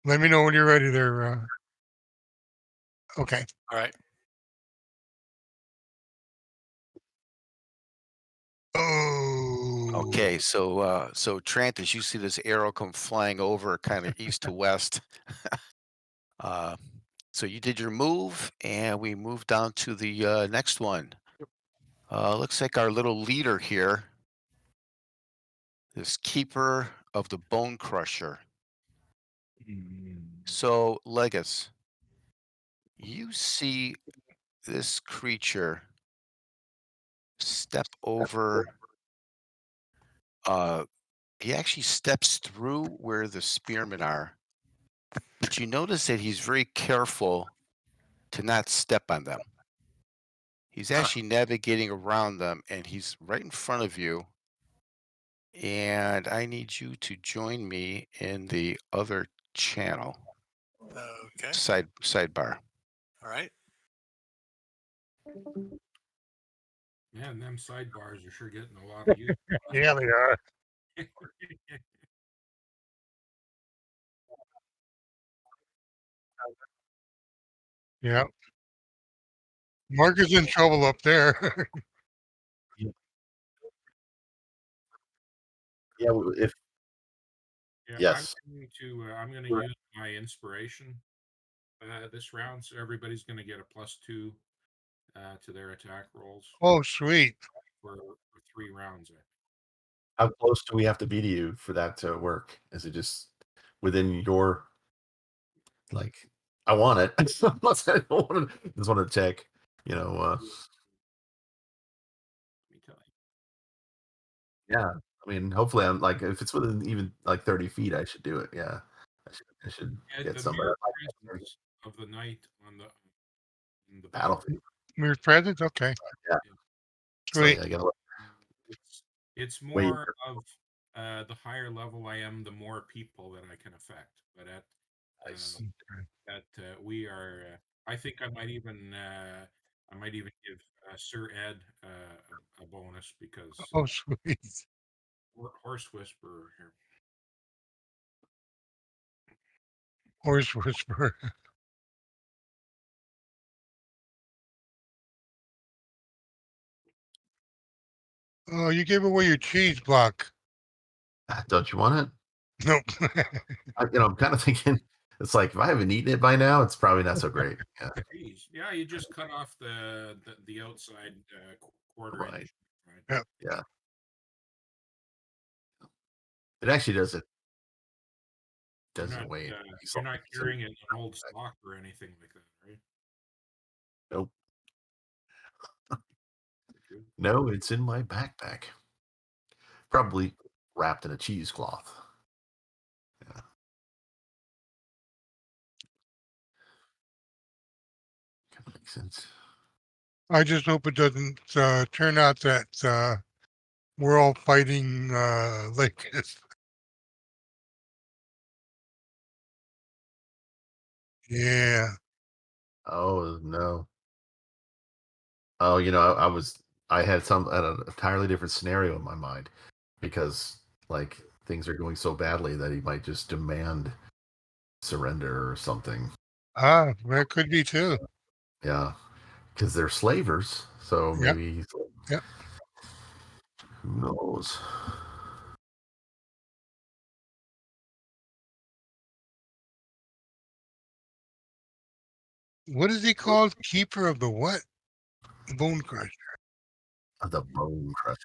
Let me know when you're ready there. Okay. All right. Oh. Okay, so Trent, as you see this arrow come flying over kind of east to west, uh, so you did your move, and we moved down to the next one. Looks like our little leader here, this keeper of the bone crusher. So, Legus, you see this creature step over. He actually steps through where the spearmen are, but you notice that he's very careful to not step on them. He's actually navigating around them, and he's right in front of you. And I need you to join me in the other channel, Okay. sidebar. All right. Man, them sidebars are sure getting a lot of use. Yeah, they are. Yeah. Mark is in trouble up there. Yeah, if Yeah, yes, I'm going to use my inspiration this round, so everybody's going to get a +2 to their attack rolls Oh, sweet. for 3 rounds. how close do we have to be to you for that to work? Is it just within your like? I want it. I just want to check. You know. Let me tell you. Yeah. I mean, hopefully, I'm like if it's within even like 30 feet, I should do it. Yeah. I should Yeah, get the somebody mere presence of the knight on the battlefield. battlefield. Mere presence? Okay. Yeah. So Sweet. yeah, I gotta It's wait. more of the higher level I am, the more people that I can affect. But Nice. we are, I think I might even give Sir Ed a bonus because Oh, sweet. Horse Whisperer here. Horse whisperer. Oh, you gave away your cheese block. Don't you want it? Nope. I'm kind of thinking it's like if I haven't eaten it by now, it's probably not so great. Yeah. Jeez. Yeah, you just cut off the outside quarter Right. inch. Right. Yeah. Yeah. It actually doesn't weigh any You're not carrying an old stock or anything like that, right? Nope. No, it's in my backpack. Probably wrapped in a cheesecloth. Yeah. That makes sense. I just hope it doesn't turn out that we're all fighting like this. Yeah. Oh no. Oh, I had an entirely different scenario in my mind because like things are going so badly that he might just demand surrender or something. Ah, that could be too. Yeah, because they're slavers, so Yep. maybe Yep. who knows? What is he called? Keeper of the what? Bone crusher. The bone crusher.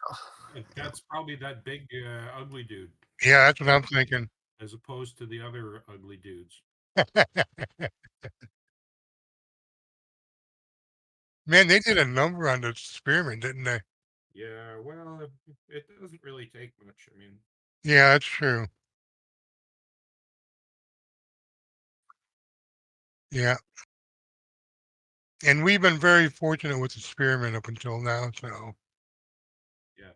That's probably that big ugly dude, Yeah, that's what I'm thinking. as opposed to the other ugly dudes. Man, they did a number on the spearmen, didn't they? Yeah, well, it doesn't really take much. I mean, Yeah, that's true. Yeah. And we've been very fortunate with the spearmen up until now, so yes.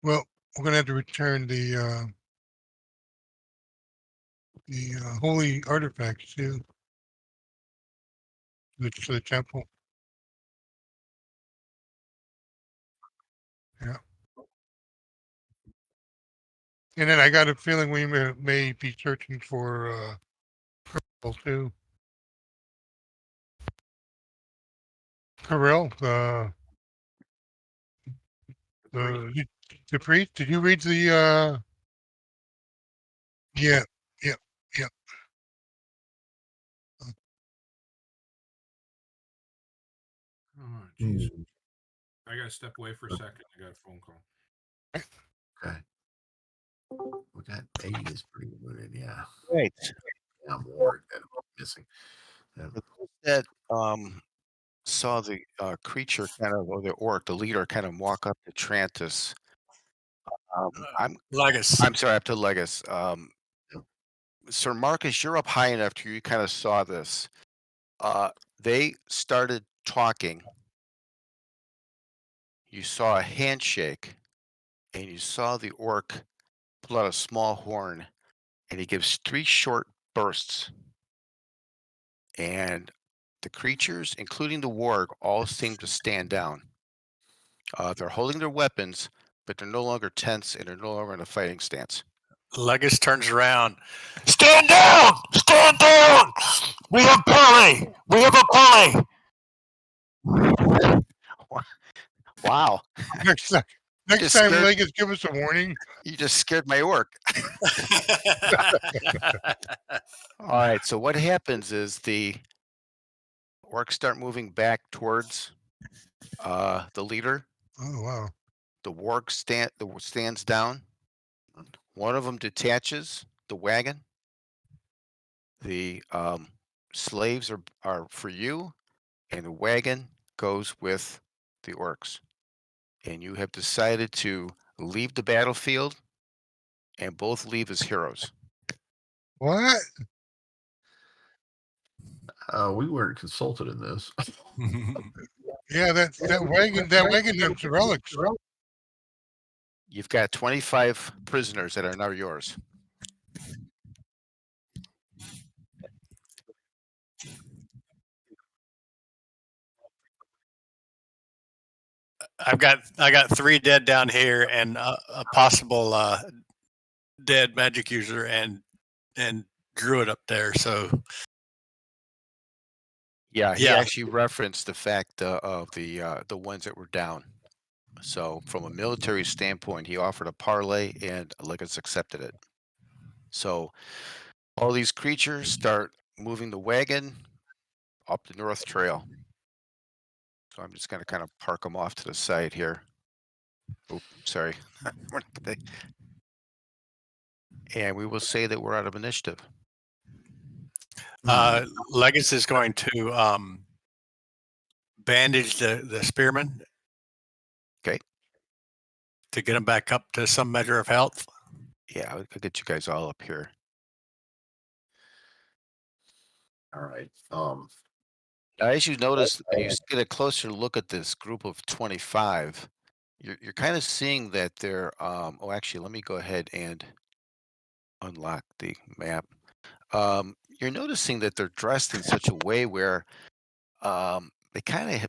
well, we're gonna have to return the holy artifacts too. to the temple. Yeah. And then I got a feeling we may be searching for Kirill too. Kirill, the priest. Did you read the? Yeah, yeah, yeah. Oh, jeez. Hmm. I gotta step away for a second. I got a phone call. Okay. We got A is pretty wounded. Yeah. Right. Yeah, I'm worried that I'm missing. Yeah. For those that saw the creature kind of, or the orc, the leader, kind of walk up to Trantis. Legacy. I'm sorry, up to Legus. Yep. Sir Marcus, you're up high enough to you kind of saw this. They started talking. You saw a handshake, and you saw the orc pull out a small horn, and he gives 3 short bursts. And the creatures, including the warg, all seem to stand down. They're holding their weapons, but they're no longer tense and they're no longer in a fighting stance. Legacy turns around. Stand down! Stand down! We have parley! We have a parley! Wow, Next time, just time, scared- Legas, give us a warning. you just scared my orc. All right, so what happens is the orcs start moving back towards the leader. Oh wow. The warg stands down. One of them detaches the wagon. The slaves are for you, and the wagon goes with the orcs. And you have decided to leave the battlefield and both leave as heroes. What? We weren't consulted in this. Yeah, that wagon has relics. You've got 25 prisoners that are now yours. I got 3 dead down here and a possible dead magic user and druid up there. So Yeah, he Yeah. actually referenced the fact of the ones that were down. So from a military standpoint, he offered a parlay and Liggins accepted it. So all these creatures start moving the wagon up the North Trail. So I'm just going to kind of park them off to the side here. Oh, sorry. And we will say that we're out of initiative. Legacy is going to bandage the spearman. Okay. To get him back up to some measure of health. Yeah, I'll get you guys all up here. All right. Now, as you notice, when you get a closer look at this group of 25, you're kind of seeing that they're. Oh, actually, let me go ahead and unlock the map. You're noticing that they're dressed in such a way where they kind of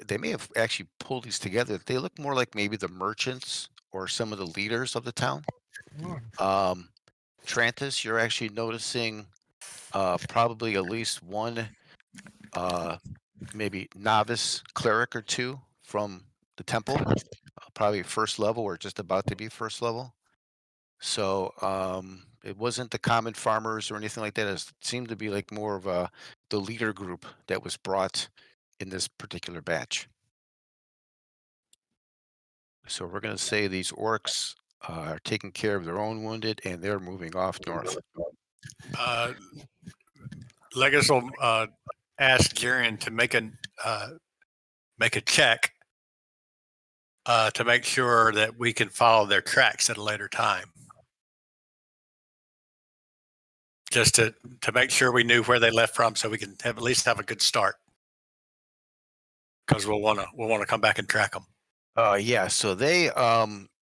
they may have actually pulled these together. They look more like maybe the merchants or some of the leaders of the town. Trantis, you're actually noticing probably at least one maybe novice cleric or two from the temple, probably first level or just about to be first level. So it wasn't the common farmers or anything like that. It seemed to be like more of the leader group that was brought in this particular batch. So we're going to say these orcs are taking care of their own wounded and they're moving off north. Legacy will ask Jarian to make a check to make sure that we can follow their tracks at a later time. Just to make sure we knew where they left from, so we can at least have a good start. Because we'll want to come back and track them. Yeah. So they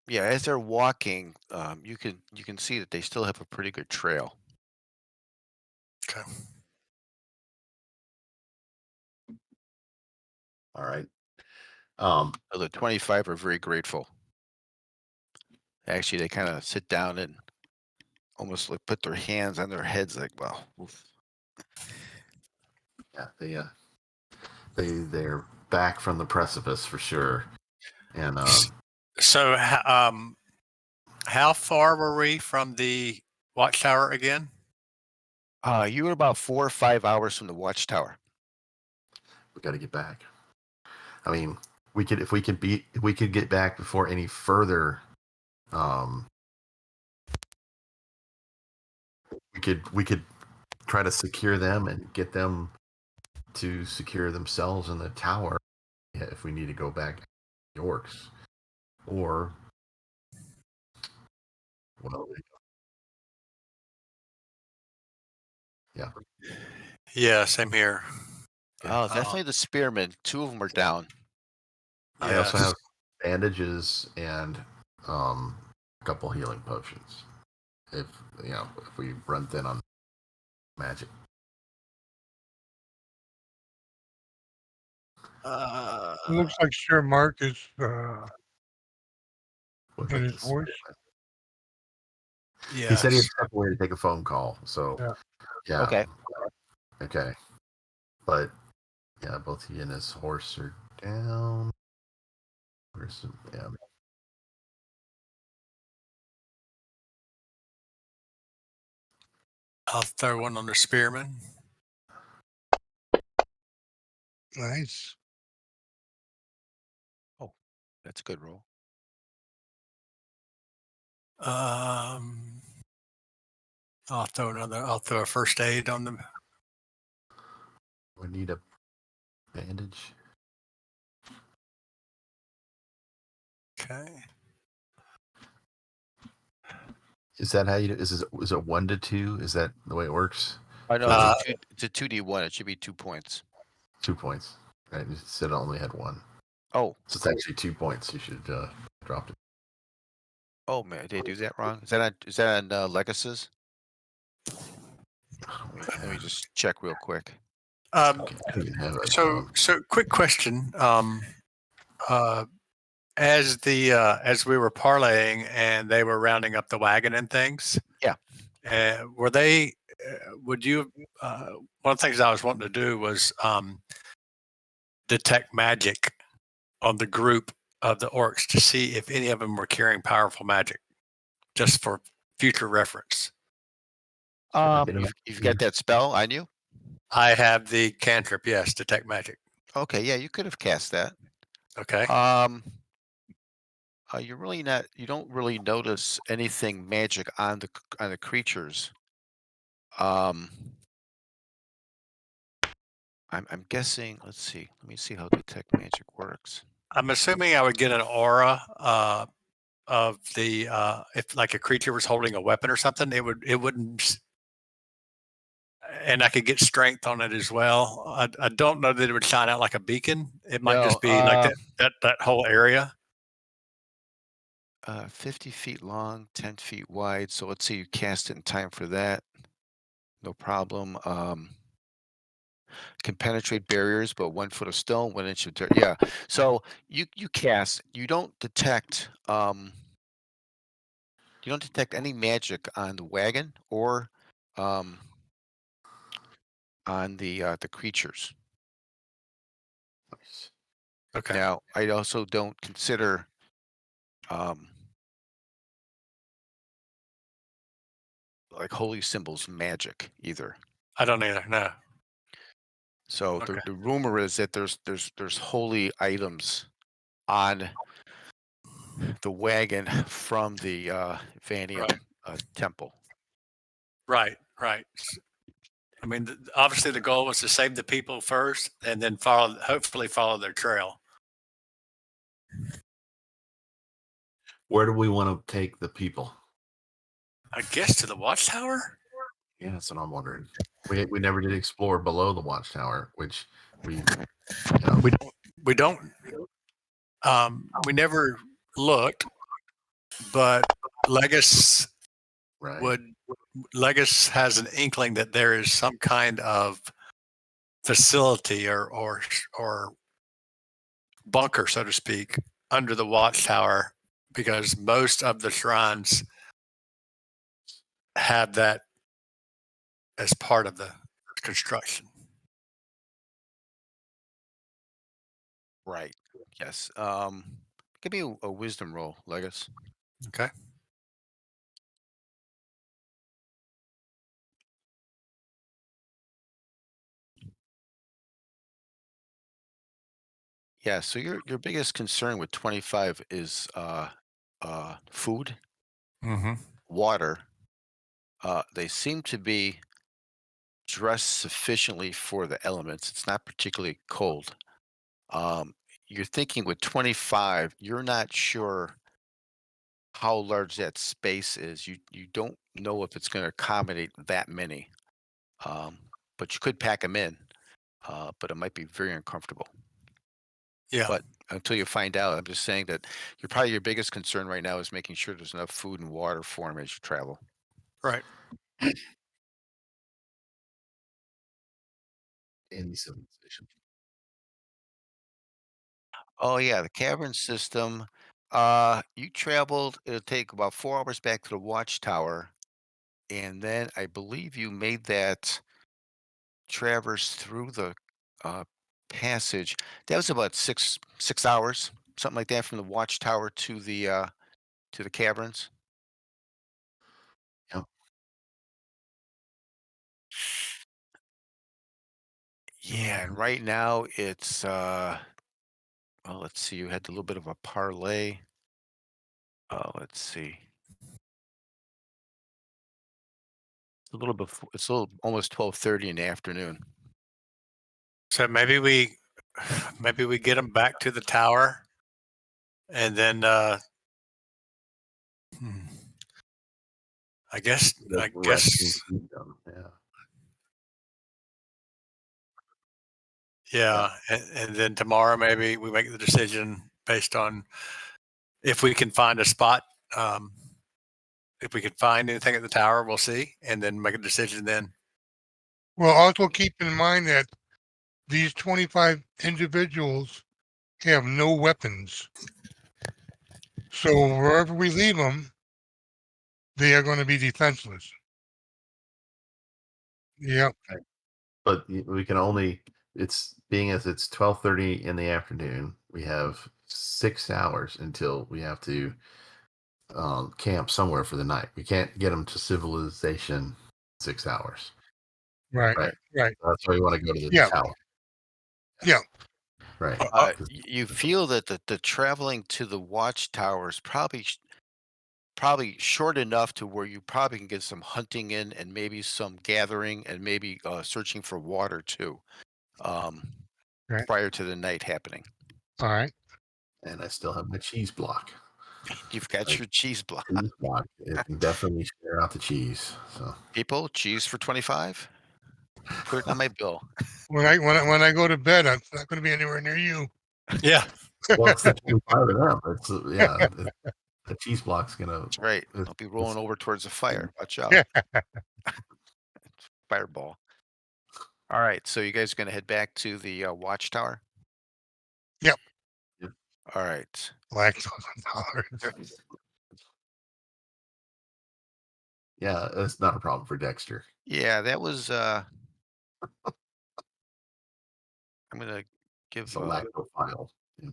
yeah, as they're walking, you can see that they still have a pretty good trail. Okay. All right. So the 25 are very grateful. Actually, they kind of sit down and almost like put their hands on their heads, like, well, oof. Yeah, they're back from the precipice for sure. And So, how far were we from the watchtower again? You were about 4 or 5 hours from the watchtower. we got to get back. I mean, if we could get back before any further. We could try to secure them and get them to secure themselves in the tower if we need to go back to Yorks, or well, Yeah, same here. Oh, definitely the spearmen. 2 of them are down. I also Yes. have bandages and a couple healing potions. If we run thin on magic. It looks like Sir Mark is What's in like his this? voice. Yes. He said he had stepped away to take a phone call. So yeah. Okay. Okay. But yeah, both he and his horse are down. Yeah. I'll throw one on the spearman. Nice. That's a good roll. I'll throw a first aid on them. We need a bandage. Okay. Is that how you do? Is it 1 to 2? Is that the way it works? I know Uh, it's a 2d1. It should be 2 points. 2 points. Right. You said I only had 1. Oh, So it's actually 2 points. You should drop it. oh man, did I do that wrong? Is that on Legacies? Let me just check real quick. Okay, I don't even have it. So quick question. As we were parlaying and they were rounding up the wagon and things. Yeah. Were they? Would you? One of the things I was wanting to do was detect magic on the group of the orcs to see if any of them were carrying powerful magic, just for future reference. You've got that spell on you? I have the cantrip, yes, detect magic. Okay, yeah, you could have cast that. Okay. You don't really notice anything magic on the creatures. I'm guessing. Let's see. Let me see how detect magic works. I'm assuming I would get an aura of the if like a creature was holding a weapon or something, it wouldn't, and I could get strength on it as well. I don't know that it would shine out like a beacon. It might just be like that whole area. 50 feet long, 10 feet wide. So let's say you cast it in time for that. No problem. Can penetrate barriers, but 1 foot of stone, 1 inch of dirt. Yeah. So you cast. You don't detect. You don't detect any magic on the wagon or on the creatures. Nice. Okay. Now, I also don't consider like holy symbols magic either. I don't either. No. So Okay. the rumor is that there's holy items on the wagon from the Vanium temple. Right. Right. I mean, obviously the goal was to save the people first, and then hopefully follow their trail. Where do we want to take the people? I guess to the watchtower. Yeah, that's what I'm wondering. We never did explore below the watchtower, which we don't. We never looked, but Legis right. Legis has an inkling that there is some kind of facility or bunker, so to speak, under the watchtower, because most of the shrines have that as part of the construction. Right. Yes. Give me a wisdom roll, Legus. Okay. Yeah. So your biggest concern with 25 is food, Mm-hmm. water. They seem to be dressed sufficiently for the elements. It's not particularly cold. You're thinking with 25, you're not sure how large that space is. You don't know if it's going to accommodate that many. But you could pack them in, but it might be very uncomfortable. Yeah. But until you find out, I'm just saying that your biggest concern right now is making sure there's enough food and water for them as you travel. Right. In the civilization. Oh yeah, the cavern system. You traveled. It'll take about 4 hours back to the watchtower, and then I believe you made that traverse through the uh, passage. That was about six hours, something like that, from the watchtower to the caverns. Yep. Yeah, and right now it's well, let's see, you had a little bit of a parlay. Let's see. A little before it's a little almost 12:30 in the afternoon. So maybe we get them back to the tower, and then hmm, I guess The I resting guess kingdom, yeah. yeah, and then tomorrow maybe we make the decision based on if we can find a spot. Um, if we can find anything at the tower, we'll see, and then make a decision then. Well, also keep in mind that these 25 individuals have no weapons. So wherever we leave them, they are going to be defenseless. Yep. But we can only, it's being as it's 12:30 in the afternoon, we have 6 hours until we have to camp somewhere for the night. We can't get them to civilization 6 hours. Right. Right. Right. That's why we want to go to the Yeah. tower. Yeah. Right. You feel that the traveling to the watchtower is probably short enough to where you probably can get some hunting in and maybe some gathering and maybe searching for water too, um, Right. prior to the night happening. All right. And I still have my cheese block. You've got Right. your cheese block. Cheese block. It can definitely share out the cheese. So People, cheese for 25. Put it on my bill. When I go to bed, I'm not going to be anywhere near you. Yeah. well, it's the 25 of them. It's yeah. The cheese block's gonna. That's right. it's- I'll be rolling over towards the fire. Watch out. Yeah. Fireball. All right. So you guys are going to head back to the watchtower? Yep. Yep. All right. $1,000. Yeah, that's not a problem for Dexter. Yeah, that was I'm going to give It's a lactophile. Yeah.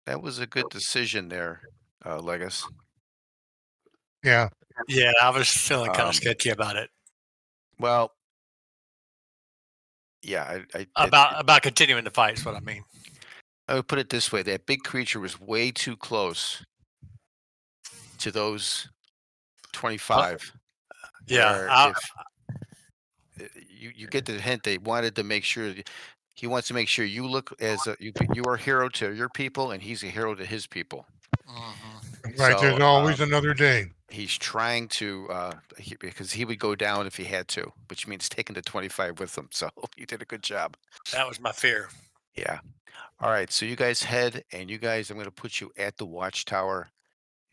that was a good decision there, Legus. Yeah. Yeah, I was feeling kind Um, of sketchy about it. Well, yeah, About continuing the fight is what I mean. I would put it this way: that big creature was way too close to those 25. Yeah, Where if you get the hint, they wanted to make sure he wants to make sure you look as you are a hero to your people, and he's a hero to his people. Right. There's So, always another day. he's trying to because he would go down if he had to, which means taking the 25 with him. So you did a good job. that was my fear. Yeah. All right. So you guys head, and you guys, I'm going to put you at the watchtower.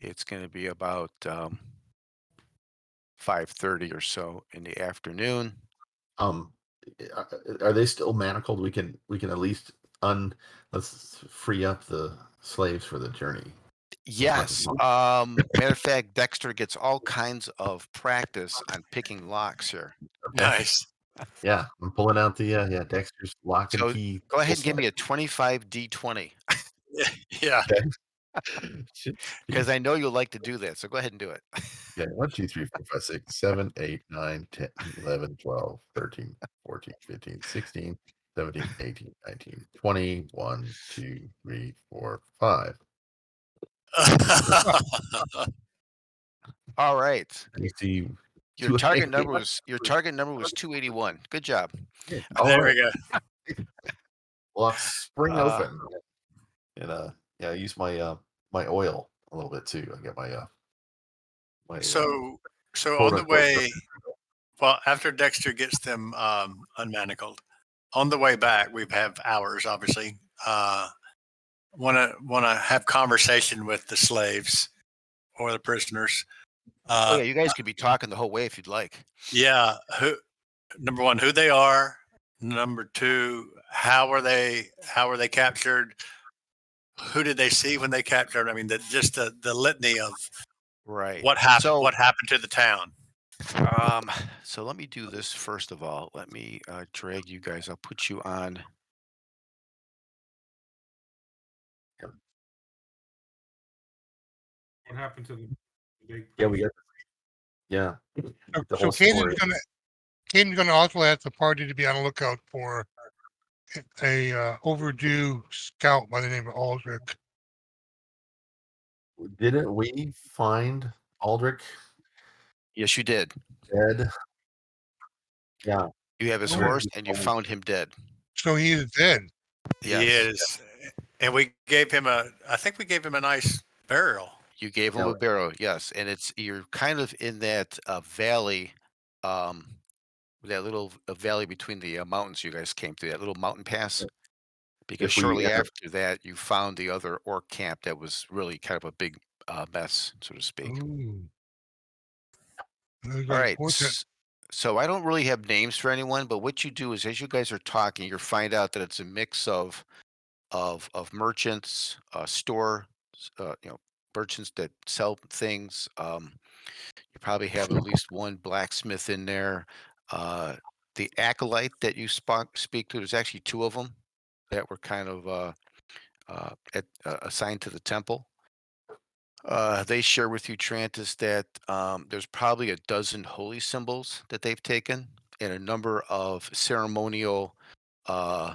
It's going to be about 5:30 or so in the afternoon. Um, are they still manacled? We can at least let's free up the slaves for the journey. Yes. Matter of fact, Dexter gets all kinds of practice on picking locks here. Okay. Nice. Yeah, I'm pulling out the Dexter's lock and So key. go ahead and give me a 25 D20 Yeah. because I know you'll like to do that. So go ahead and do it. Okay, 1, 2, 3, 4, 5, 6, 7, 8, 9, 10, 11, 12, 13, 14, 15, 16, 17, 18, 19, 20, 1, 2, 3, 4, 5. All right. You see, Your target number was 281. Good job. There we go. Lock spring Uh, open, and yeah, I use my my oil a little bit too. I get my So quote on the unquote. way, well, after Dexter gets them unmanacled, on the way back, we have hours, obviously. Want to have conversation with the slaves or the prisoners. oh yeah, you guys could be talking the whole way if you'd like. Yeah. Number one, who they are. Number two, how were they captured? Who did they see when they captured? I mean, just the litany of Right. what happened to the town. So let me do this first of all. Let me drag you guys. I'll put you on. What happened to the big? Yeah, we got. Yeah, the So whole story. Caden's gonna also ask the party to be on the lookout for a overdue scout by the name of Aldrich. Didn't we find Aldrich Yes, you did. dead? Yeah. You have his Oh. horse, and you found him dead. So he is dead. Yes. He is, and I think we gave him a nice burial. You gave him Yeah. a barrow, yes, and you're kind of in that valley, that little valley between the mountains you guys came through, that little mountain pass. Because If we shortly ever- after that, you found the other orc camp that was really kind of a big mess, so to speak. Ooh. All right. So I don't really have names for anyone, but what you do is as you guys are talking, you find out that it's a mix of merchants, merchants that sell things. You probably have at least one blacksmith in there. The acolyte that you speak to, there's actually two of them that were kind of assigned to the temple. They share with you, Trantis, that there's probably a dozen holy symbols that they've taken and a number of ceremonial uh,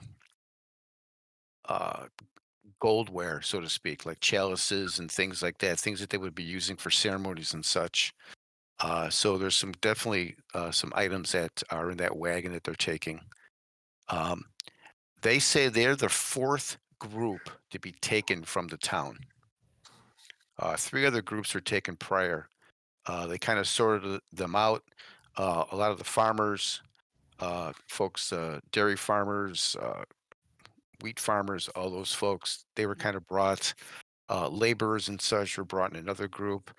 uh, goldware, so to speak, like chalices and things like that, things that they would be using for ceremonies and such. So there's definitely some items that are in that wagon that they're taking. They say they're the fourth group to be taken from the town. Three other groups were taken prior. They kind of sorted them out. A lot of the farmers, folks, dairy farmers, wheat farmers, all those folks, they were kind of brought. Laborers and such were brought in another group.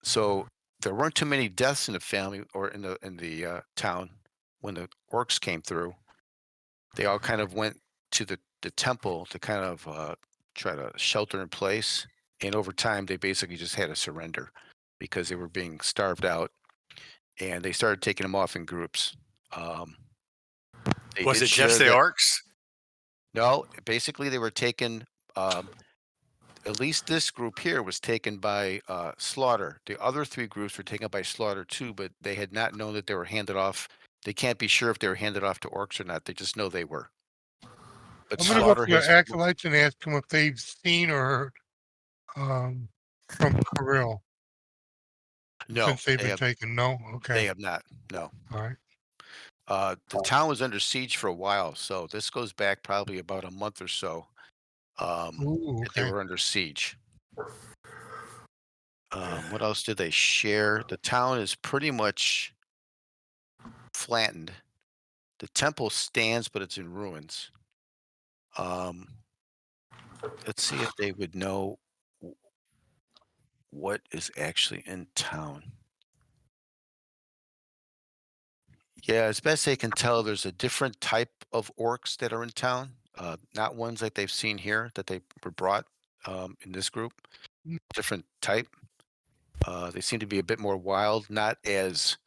So there weren't too many deaths in the family or in the town when the orcs came through. They all kind of went to the temple to kind of try to shelter in place. And over time, they basically just had to surrender because they were being starved out. And they started taking them off in groups. Was it just the orcs? No, basically they were taken. At least this group here was taken by slaughter. The other three groups were taken by slaughter too, but they had not known that they were handed off. They can't be sure if they were handed off to orcs or not. They just know they were. But I'm gonna go slaughter to the has acolytes and ask them if they've seen or heard from Kirill no. since they've They been have, taken. No, they okay, have not. No. all right. The town was under siege for a while, so this goes back probably about a month or so. Ooh, That they okay. were under siege. What else did they share? The town is pretty much flattened. The temple stands, but it's in ruins. Let's see if they would know what is actually in town. Yeah, as best they can tell, there's a different type of orcs that are in town. Not ones like they've seen here that they were brought in this group. Different type. They seem to be a bit more wild, not as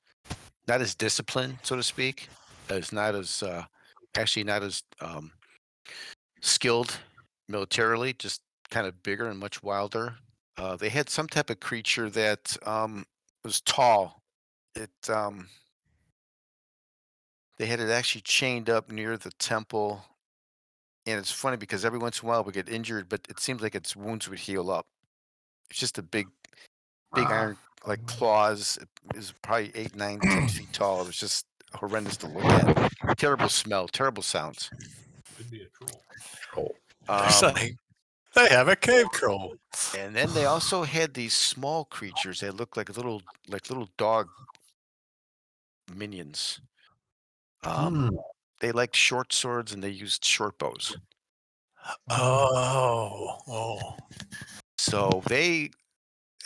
disciplined, so to speak. As not as actually not as skilled militarily, just kind of bigger and much wilder. They had some type of creature that was tall. It They had it actually chained up near the temple, and it's funny because every once in a while we get injured, but it seems like its wounds would heal up. It's just a big iron like claws. It is probably 8, 9, 10 feet tall. It was just horrendous to look at. Terrible smell, terrible sounds. Could be a troll. Troll. They're Um, saying they have a cave troll. and then they also had these small creatures that looked like little dog minions. Hmm. They liked short swords and they used short bows. Oh. So I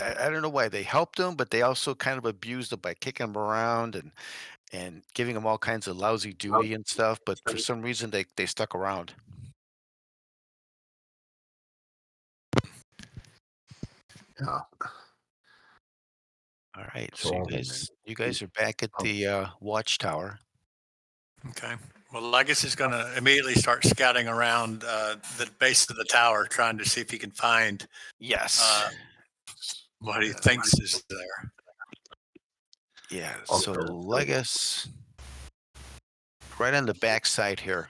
don't know why they helped them, but they also kind of abused them by kicking them around and giving them all kinds of lousy duty and stuff. But for some reason, they stuck around. Yeah. All right, so So you guys are back at the watchtower. Okay. Well, Legacy is going to immediately start scouting around the base of the tower, trying to see if he can find Yes. what he thinks is there. Yeah. Okay. So Legus, right on the back side here.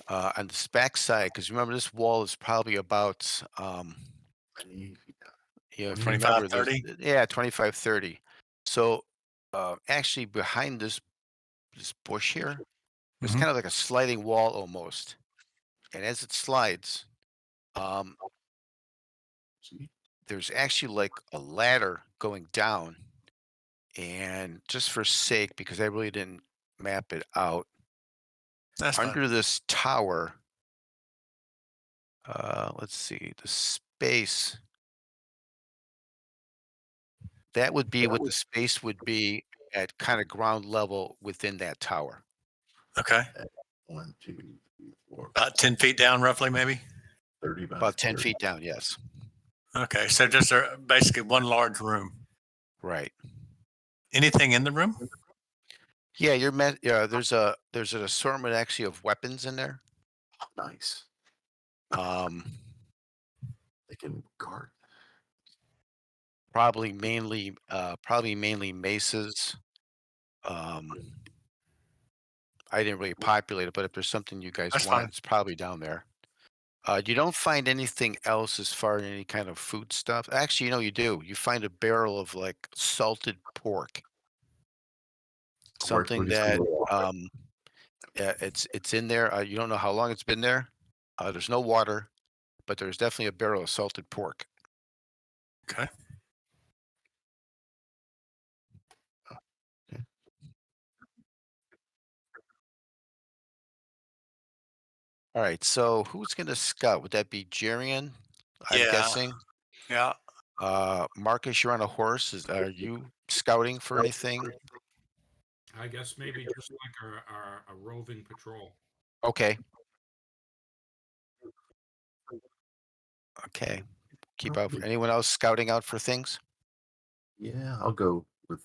On this back side, because remember this wall is probably about if you 25, remember, 30? yeah, 25, 30. So actually behind this bush here, there's Mhm. kind of like a sliding wall almost. And as it slides, um, there's actually like a ladder going down. And just for sake, because I really didn't map it out, That's fine. under this tower, let's see, the space. That would be what the space would be at kind of ground level within that tower. Okay. 1, 2, 3, 4, About 10 feet down, roughly, maybe. 30 by About 10 30. feet down, yes. Okay. So just basically one large room. Right. Anything in the room? Yeah, there's an assortment actually of weapons in there. Nice. Um, They can guard. probably mainly maces. Um, I didn't really populate it, but if there's something you guys That's want, fine. it's probably down there. You don't find anything else as far as any kind of food stuff. Actually, you do. You find a barrel of like salted pork. Something that it's in there. You don't know how long it's been there. There's no water, but there's definitely a barrel of salted pork. Okay. All right. So who's going to scout? Would that be Jerian? I'm Yeah. guessing. Yeah. Marcus, you're on a horse. Are you scouting for anything? I guess maybe just like a roving patrol. Okay. Okay. Keep out. Anyone else scouting out for things? Yeah, I'll go with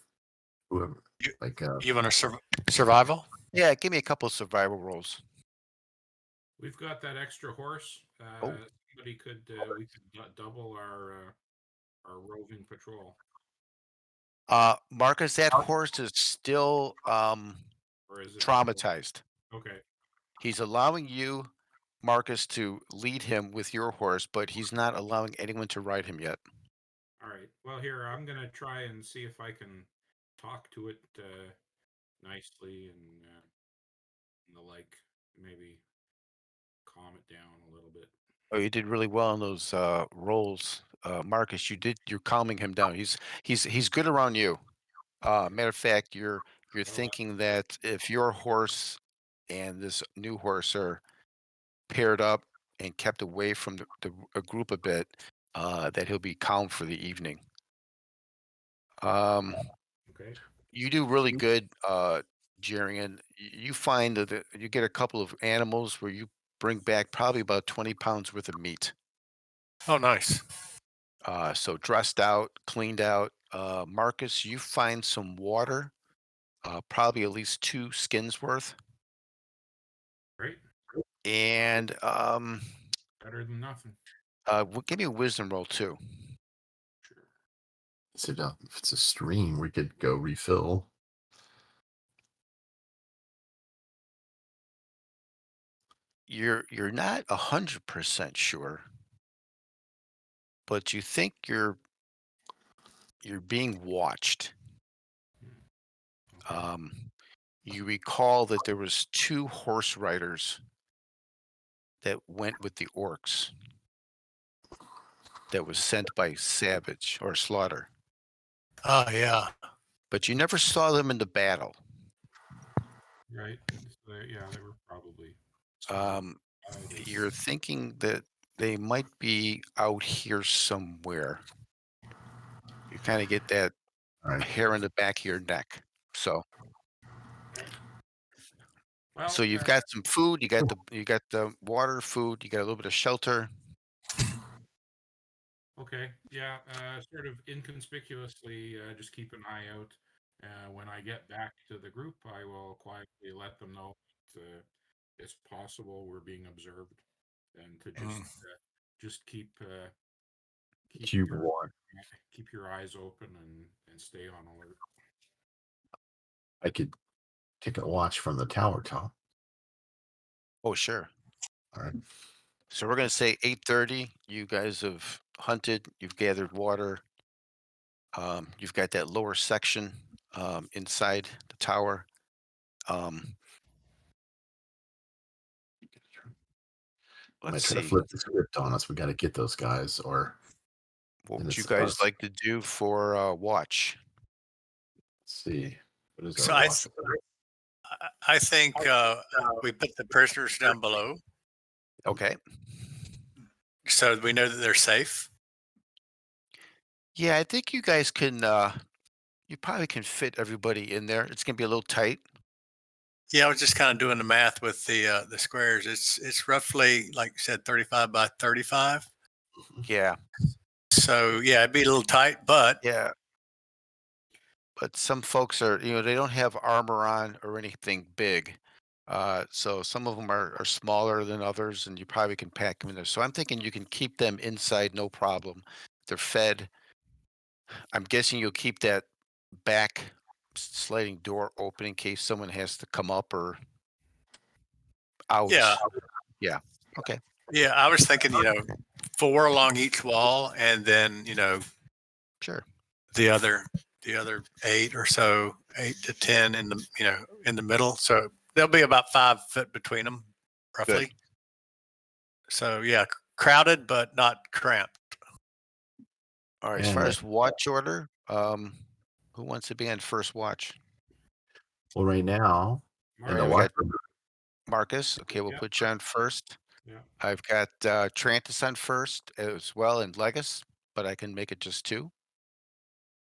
whoever. You- Like You want to survival? Yeah. Give me a couple of survival rolls. We've got that extra horse. Oh. Somebody could we could double our roving patrol, Marcus, that horse is still or is it traumatized. Okay. He's allowing you, Marcus, to lead him with your horse, but he's not allowing anyone to ride him yet. All right. Well, here I'm gonna try and see if I can talk to it nicely and the like. Maybe calm it down a little bit. Oh, you did really well on those rolls, Marcus. You're calming him down. He's good around you. Matter of fact, you're thinking that if your horse and this new horse are paired up and kept away from a group a bit, that he'll be calm for the evening. Okay. You do really good, Jerian. You find that you get a couple of animals where you bring back probably about 20 pounds worth of meat. Oh, nice. So dressed out, cleaned out. Marcus, you find some water, probably at least 2 skins worth. Right? And Better than nothing. give me a wisdom roll too. Sure. So if it's a stream, we could go refill. You're not 100% sure, but you think you're being watched. Okay. You recall that there was 2 horse riders that went with the orcs that was sent by Savage or Slaughter, Oh, yeah. but you never saw them in the battle. Right. So, yeah, they were probably. You're thinking that they might be out here somewhere. You kind of get that All right. hair in the back of your neck. So Well, so you've got some food, you got the water, food, you got a little bit of shelter. okay. Yeah. Sort of inconspicuously, just keep an eye out. When I get back to the group, I will quietly let them know that it's possible we're being observed, and to just keep Cube one. keep your eyes open and stay on alert. I could take a watch from the tower top. Oh, sure. All right. So we're going to say 8:30. You guys have hunted, you've gathered water. You've got that lower section inside the tower. I might Let's try to see. flip the script on us. We got to get those guys, or What and would you it's guys us. like to do for watch? Let's see. What is So our I, watch? I think we put the prisoners down below Okay. so we know that they're safe. Yeah, I think you guys can. You probably can fit everybody in there. It's gonna be a little tight. Yeah, I was just kind of doing the math with the squares. It's roughly, like you said, 35 by 35. Yeah, So yeah, it'd be a little tight, but yeah. But some folks are, they don't have armor on or anything big. So some of them are smaller than others, and you probably can pack them in there. So I'm thinking you can keep them inside, no problem. They're fed. I'm guessing you'll keep that back sliding door open in case someone has to come up or out. yeah, Yeah. Okay. yeah. I was thinking, 4 along each wall, and then Sure. the other 8 or so, 8 to 10 in the in the middle. So there'll be about 5 foot between them, roughly. So yeah, crowded but not cramped. All right. As And far as watch order, who wants to be on first watch? well, right now, All in right, the we watch got Marcus. Okay, we'll Yep. put you on first. Yeah. I've got Trantis on first as well and Legus, but I can make it just 2.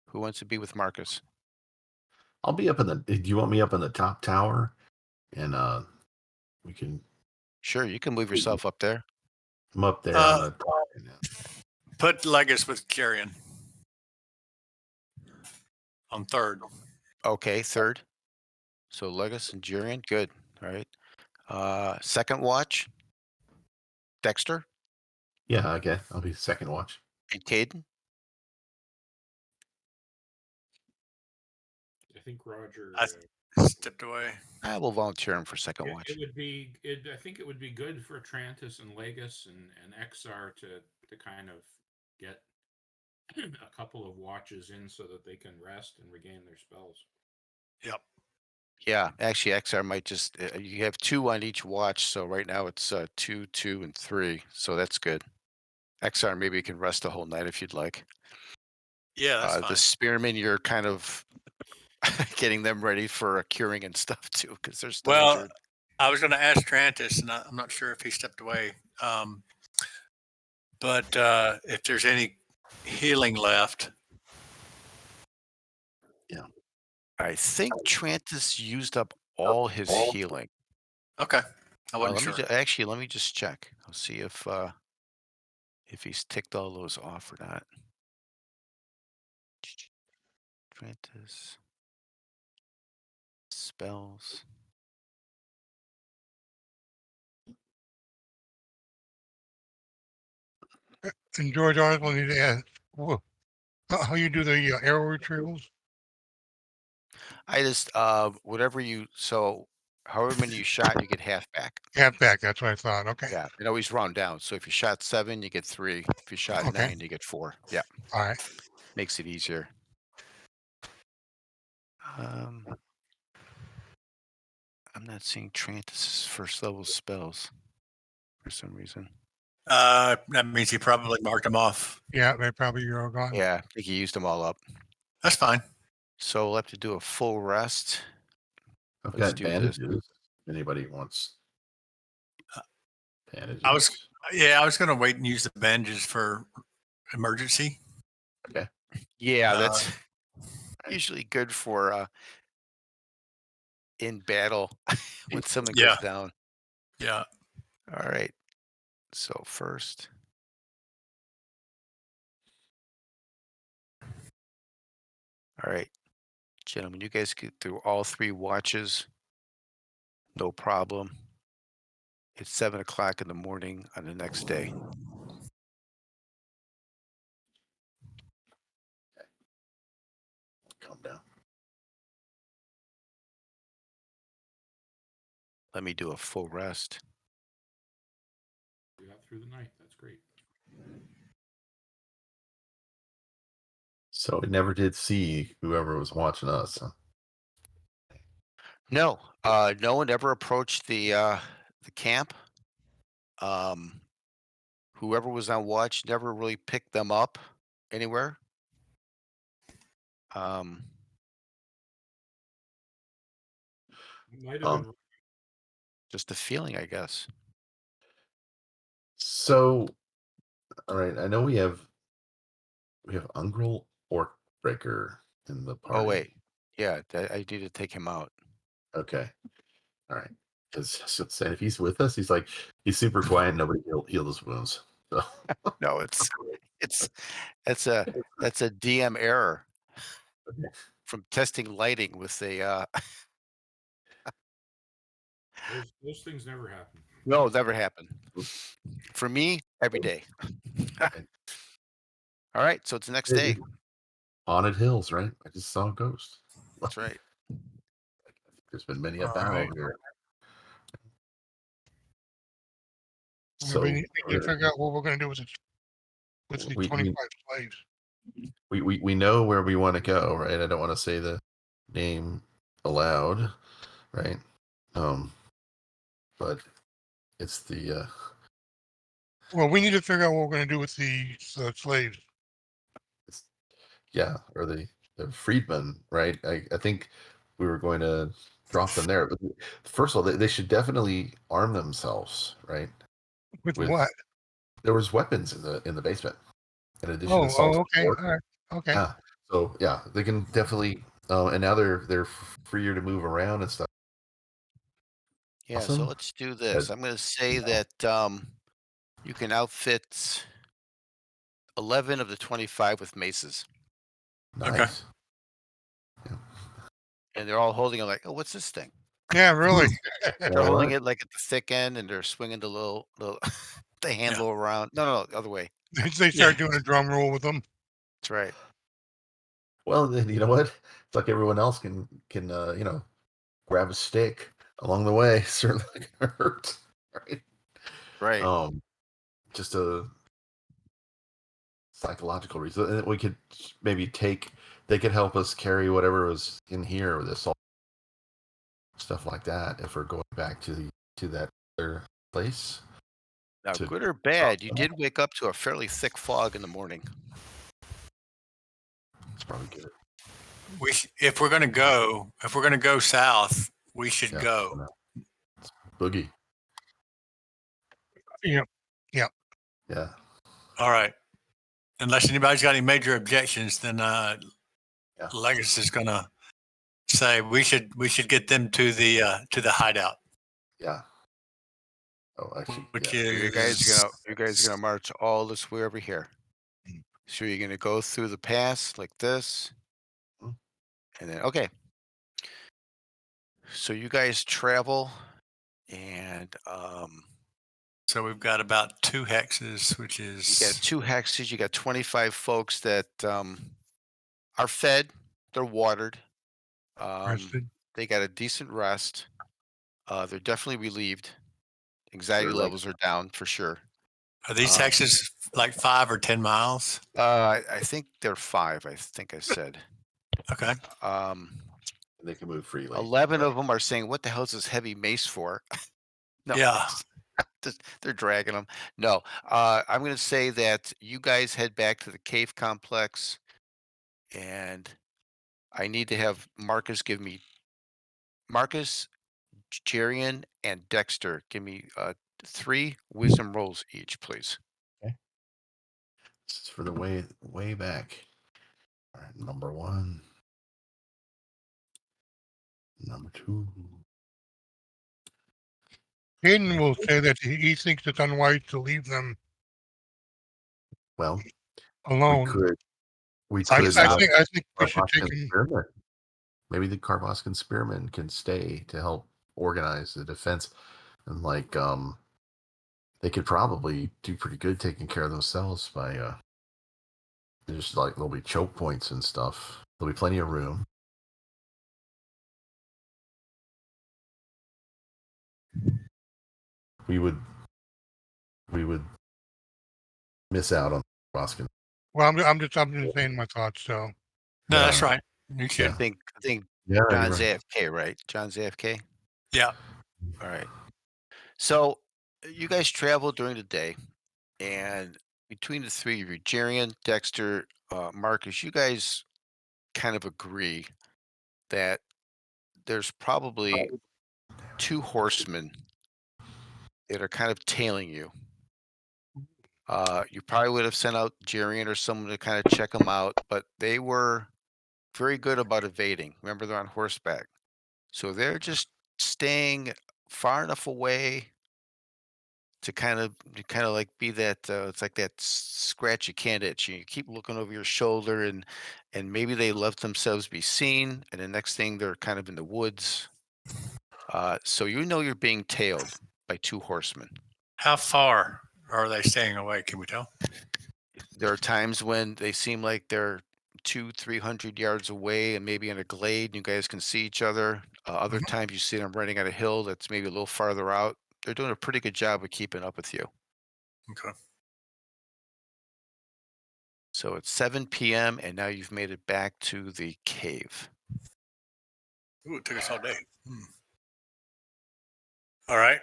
Who wants to be with Marcus? I'll be up in the. Do you want me up in the top tower? And we can. Sure, you can move yourself up there. I'm up there on the top. Put Legus with Carrion on third. Okay, third. So Legus and Jurian, good. All right. Second watch, Dexter Yeah, okay. I'll be second watch. and Caden. I think Roger. I stepped away. I will volunteer him for second watch. It would be. I think it would be good for Trantis and Legus and XR to kind of get a couple of watches in so that they can rest and regain their spells. Yep. Yeah, actually, XR might just you have 2 on each watch, so right now it's 2, 2, and 3, so that's good. XR maybe you can rest the whole night if you'd like. Yeah, that's fine. The spearmen, you're kind of getting them ready for a curing and stuff too, because they're still Well, injured. I was going to ask Trantis, and I'm not sure if he stepped away. But if there's any healing left, I think Trantis used up all his healing. Okay. I wasn't Let me sure. actually let me just check. I'll see if he's ticked all those off or not. Trantis spells. And George, I also need to ask, how you do the arrow retrievals? I just whatever you however many you shot, you get half back. Half back, that's what I thought. Okay. Yeah, it always round down. So if you shot 7, you get 3. If you shot Okay. 9, you get 4. Yeah, All right. makes it easier. I'm not seeing Trantis's first level spells for some reason. That means he probably marked them off. Yeah, they probably are gone. Yeah, I think he used them all up. That's fine. So we'll have to do a full rest. I've Let's got do this. bandages. If anybody wants bandages. I was going to wait and use the bandages for emergency. Yeah, Uh, that's usually good for in battle when someone Yeah. goes down. Yeah. All right. So first. All right, gentlemen, you guys get through all 3 watches. No problem. It's 7 o'clock in the morning on the next day. Calm down. Let me do a full rest. We got through the night. That's great. So we never did see whoever was watching us. Huh? No, no one ever approached the camp. Whoever was on watch never really picked them up anywhere. Might have been. Just a feeling, I guess. So, all right. I know we have Ungrel Orc Breaker in the party. Oh wait, yeah, I need to take him out. Okay. All right. Because if he's with us, he's super quiet. Nobody healed his wounds. So. No, that's a DM error from testing lighting with the. Those things never happen. No, never happened. For me, every day. All right, so it's the next day. Haunted Hills, right? I just saw a ghost. That's right. There's been many a All battle right. here. So we need to figure out what we're going to do with the 25 slaves. We know where we want to go, right? I don't want to say the name aloud, right? But it's the Well, we need to figure out what we're going to do with the slaves. or the freedmen, right? I think we were going to drop them there. But first of all, they should definitely arm themselves, right? With what? There was weapons in the basement. In addition to okay, all right, okay. Yeah. So yeah, they can definitely. And now they're freer to move around and stuff. Yeah, Awesome. so let's do this. I'm going to say that you can outfit 11 of the 25 with maces. Nice. Okay. Yeah. And they're all holding it like, oh, what's this thing? Yeah, really. They're holding it like at the thick end, and they're swinging the little the handle around. No, the other way. They start doing a drum roll with them. That's right. Well, then you know what? It's like everyone else can grab a stick along the way. Certainly gonna hurt, right? Right. Just a psychological reason. And we could maybe they could help us carry whatever was in here with this stuff like that if we're going back to that other place. Now, good or bad, you did wake up to a fairly thick fog in the morning. It's probably good. If we're going to go south, we should go. Boogie. Yeah. Yeah. All right. Unless anybody's got any major objections, then Legacy is going to say we should get them to the hideout, Yeah. Oh, actually, which yeah. So is you guys are gonna march all this way over here. So you're gonna go through the pass like this, Mhm. and then okay. So you guys travel, and so we've got about 2 hexes, which you got is 2 hexes. You got 25 folks that are fed. They're watered. Rested. They got a decent rest. They're definitely relieved. Anxiety Sure, like levels are down for sure. are these Um, hexes like 5 or 10 miles? I think they're 5. I think I said. Okay. Um, they can move freely. 11 of them are saying, "What the hell is this heavy mace for?" No, Yeah. they're dragging them. No, I'm going to say that you guys head back to the cave complex, and I need to have Marcus, Jerian, and Dexter give me 3 wisdom rolls each, please. Okay. This is for the way back. All right, number 1. Number 2. Hayden will say that he thinks it's unwise to leave them Well, alone. we I, could I think I think we should take Carvoskan him. Spearmen. Maybe the Carvoskan Spearmen can stay to help organize the defense, and they could probably do pretty good taking care of themselves by just like there'll be choke points and stuff. There'll be plenty of room. We would miss out on Carvoskan. Well, I'm just saying my thoughts. So No, Yeah. that's right. You should. I think Yeah, you're John's right. AFK, right? John's AFK. Yeah. All right. So you guys travel during the day, and between the 3 of you, Jerian, Dexter, Marcus, you guys kind of agree that there's probably 2 horsemen that are kind of tailing you. You probably would have sent out Jerian or someone to kind of check them out, but they were very good about evading. Remember, they're on horseback. So they're just staying far enough away to kind of like be that it's like that scratch you can't itch. You keep looking over your shoulder, and maybe they let themselves be seen, and the next thing they're kind of in the woods. So you know you're being tailed by 2 horsemen. How far are they staying away? Can we tell? There are times when they seem like they're 200-300 yards away and maybe in a glade, and you guys can see each other. Other Mhm. times you see them running on a hill that's maybe a little farther out. They're doing a pretty good job of keeping up with you. Okay. So it's 7 p.m. and now you've made it back to the cave. Ooh, it took us all day. All right.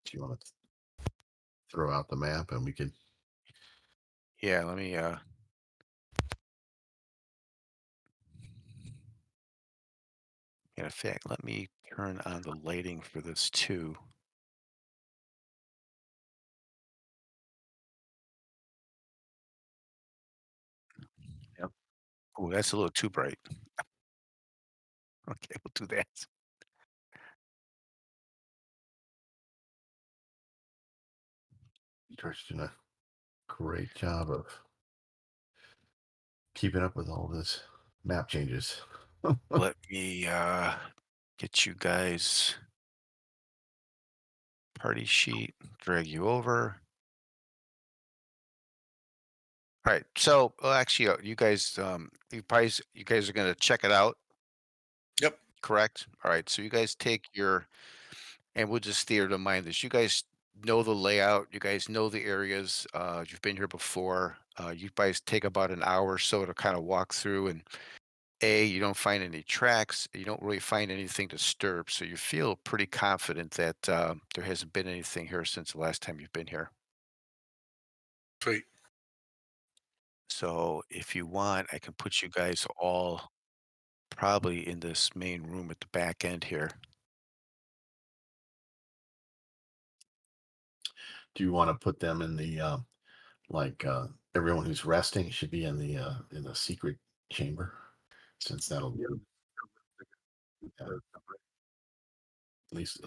Do you want to throw out the map and we could? Yeah, let me in fact, let me turn on the lighting for this too. Yep. Oh, that's a little too bright. Okay, we'll do that. George doing a great job of keeping up with all this map changes. Let me get you guys party sheet, drag you over. All right. So, well, actually, you guys are gonna check it out, Yep. correct? All right. So you guys take your, and we'll just steer to mind this. You guys know the layout. You guys know the areas. You've been here before. You guys take about an hour or so to kind of walk through, and you don't find any tracks. You don't really find anything disturbed. So you feel pretty confident that there hasn't been anything here since the last time you've been here. Sweet. So if you want, I can put you guys all probably in this main room at the back end here. do you want to put them in the everyone who's resting should be in the secret chamber, since that'll be at least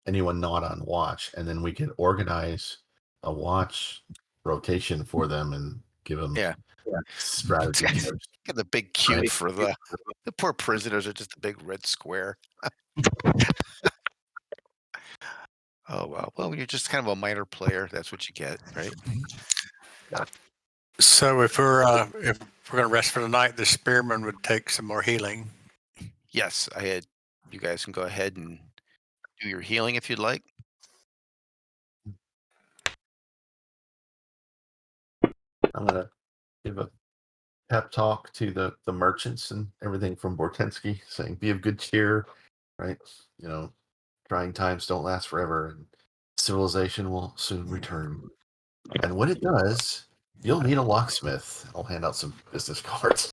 anyone not on watch, and then we can organize a watch rotation for them and give them Yeah. strategy tips. Get the big cube Right. for the poor prisoners are just a big red square. Oh well, you're just kind of a minor player. That's what you get, right? So if we're going to rest for the night, the spearman would take some more healing. Yes, you guys can go ahead and do your healing if you'd like. I'm gonna give a pep talk to the merchants and everything from Bortensky, saying, "Be of good cheer, right? Trying times don't last forever, and civilization will soon return. And when it does, you'll need a locksmith." I'll hand out some business cards.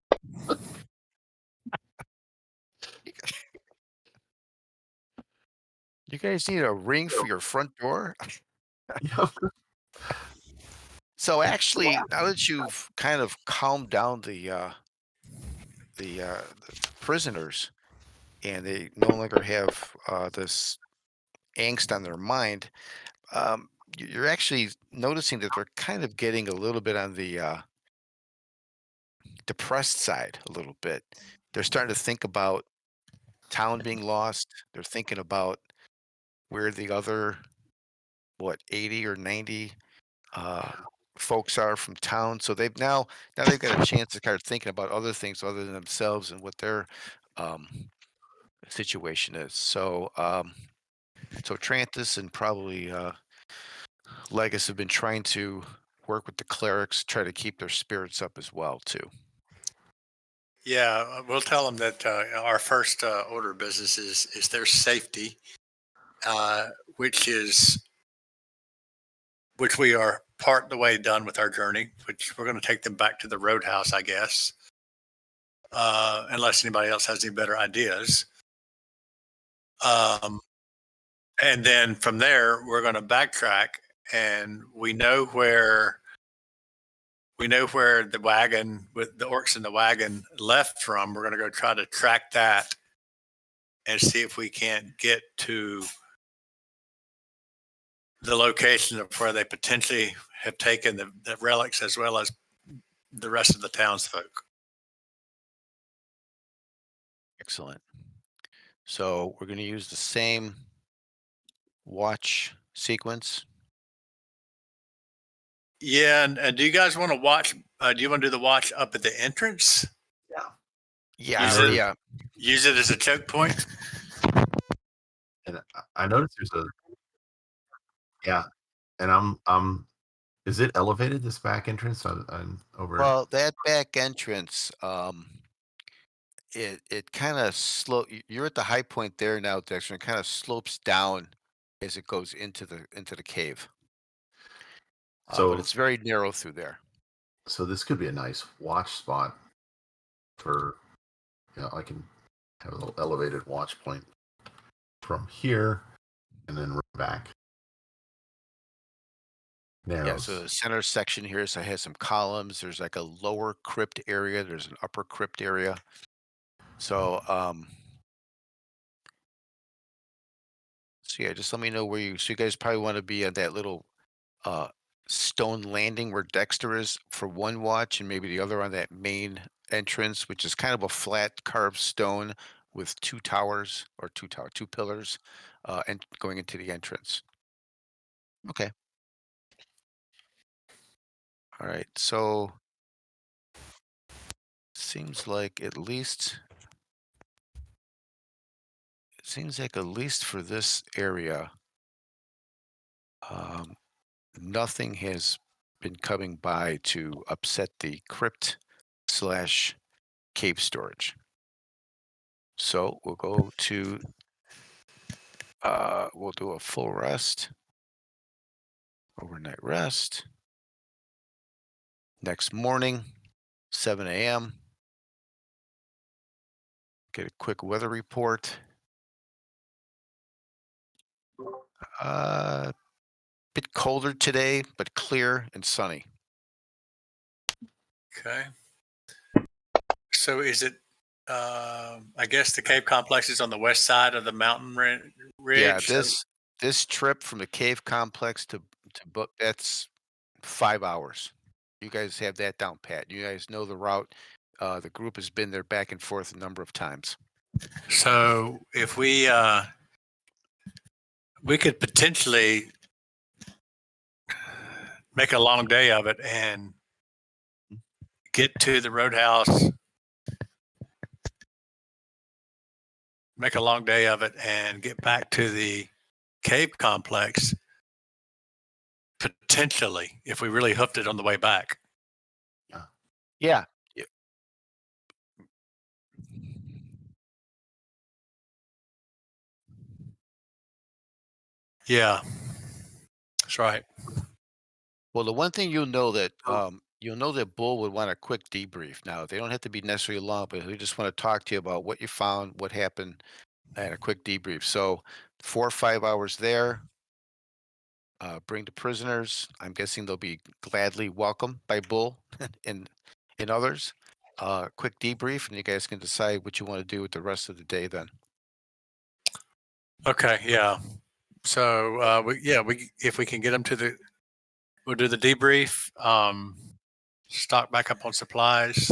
You guys need a ring for your front door? Yep. So actually, now that you've kind of calmed down the prisoners, and they no longer have this angst on their mind, you're actually noticing that they're kind of getting a little bit on the depressed side a little bit. They're starting to think about town being lost. They're thinking about where the other 80 or 90 uh, folks are from town. So now they've got a chance to start thinking about other things other than themselves and what their um, situation is. So Trantis and probably Legus have been trying to work with the clerics, try to keep their spirits up as well too. Yeah, we'll tell them that our first order of business is their safety, which we are part of the way done with our journey. Which we're going to take them back to the roadhouse, I guess, unless anybody else has any better ideas. And then from there, we're going to backtrack, and we know where the wagon with the orcs in the wagon left from. We're going to go try to track that and see if we can't get to the location of where they potentially have taken the relics, as well as the rest of the townsfolk. Excellent. So we're going to use the same watch sequence. Yeah, and do you guys want to watch? Do you want to do the watch up at the entrance? Yeah. Use it as a choke point. And I noticed there's and I'm is it elevated, this back entrance? I'm over. Well, that back entrance, it kind of You're at the high point there now, Dexter. And it kind of slopes down as it goes into the cave. But it's very narrow through there. So this could be a nice watch spot for, I can have a little elevated watch point from here and then run back. Narrows. Yeah, so the center section here has some columns. There's like a lower crypt area. There's an upper crypt area. So yeah, just let me know where so you guys probably want to be at that little stone landing where Dexter is for one watch, and maybe the other on that main entrance, which is kind of a flat carved stone with two pillars, and going into the entrance. Okay. All right. So seems like at least for this area, nothing has been coming by to upset the crypt / cave storage. So we'll go to, we'll do a full rest, overnight rest. Next morning, 7 a.m. Get a quick weather report. Bit colder today, but clear and sunny. Okay. So is it? I guess the cave complex is on the west side of the mountain ridge. Yeah, so- this trip from the cave complex to book, that's 5 hours. You guys have that down pat. You guys know the route. The group has been there back and forth a number of times. So if we could potentially make a long day of it and get to the roadhouse, make a long day of it and get back to the cave complex potentially if we really hoofed it on the way back. Yeah. Yeah, that's right. Well, the one thing you'll know that Bull would want a quick debrief. Now, they don't have to be necessarily long, but we just want to talk to you about what you found, what happened, and a quick debrief. So 4 or 5 hours there. Bring the prisoners. I'm guessing they'll be gladly welcomed by Bull and others. Quick debrief, and you guys can decide what you want to do with the rest of the day then. Okay, yeah. So we if we can get them to we'll do the debrief, stock back up on supplies.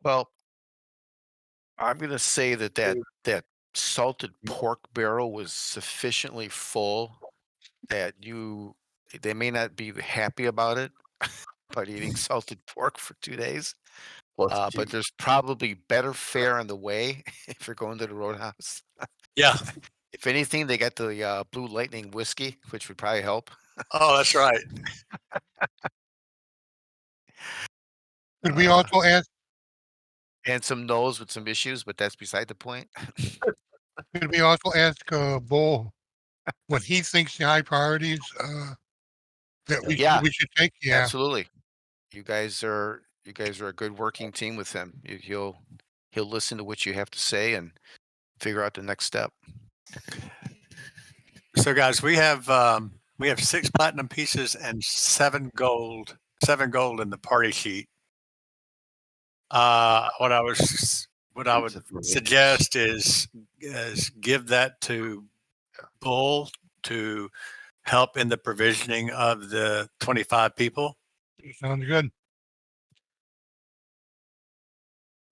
Well, I'm going to say that salted pork barrel was sufficiently full that they may not be happy about it, about eating salted pork for 2 days. Well, it's But cheap. there's probably better fare on the way if you're going to the Roadhouse. Yeah. If anything, they got the Blue Lightning whiskey, which would probably help. Oh, that's right. Could we Uh, also ask, and some no's with some issues, but that's beside the point. Bull what he thinks the high priorities, that Yeah. we should take? Yeah, Absolutely. You guys are a good working team with him. He'll listen to what you have to say and figure out the next step. So guys, we have 6 platinum pieces and 7 gold in the party sheet. What I would suggest is give that to Bull to help in the provisioning of the 25 people. sounds good.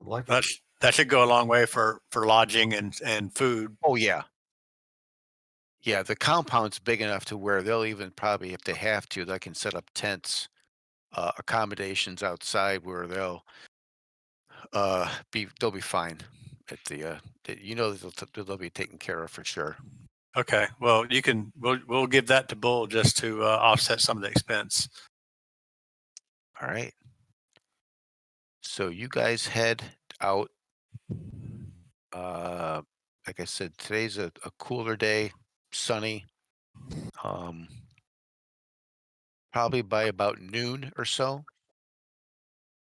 Like it. That should go a long way for lodging and food. Oh yeah. Yeah, the compound's big enough to where they'll even probably, if they have to, they can set up tents, accommodations outside where they'll be fine at they'll be taken care of for sure. Okay. Well, we'll give that to Bull just to offset some of the expense. All right. So you guys head out. Like I said, today's a cooler day, sunny. Probably by about noon or so,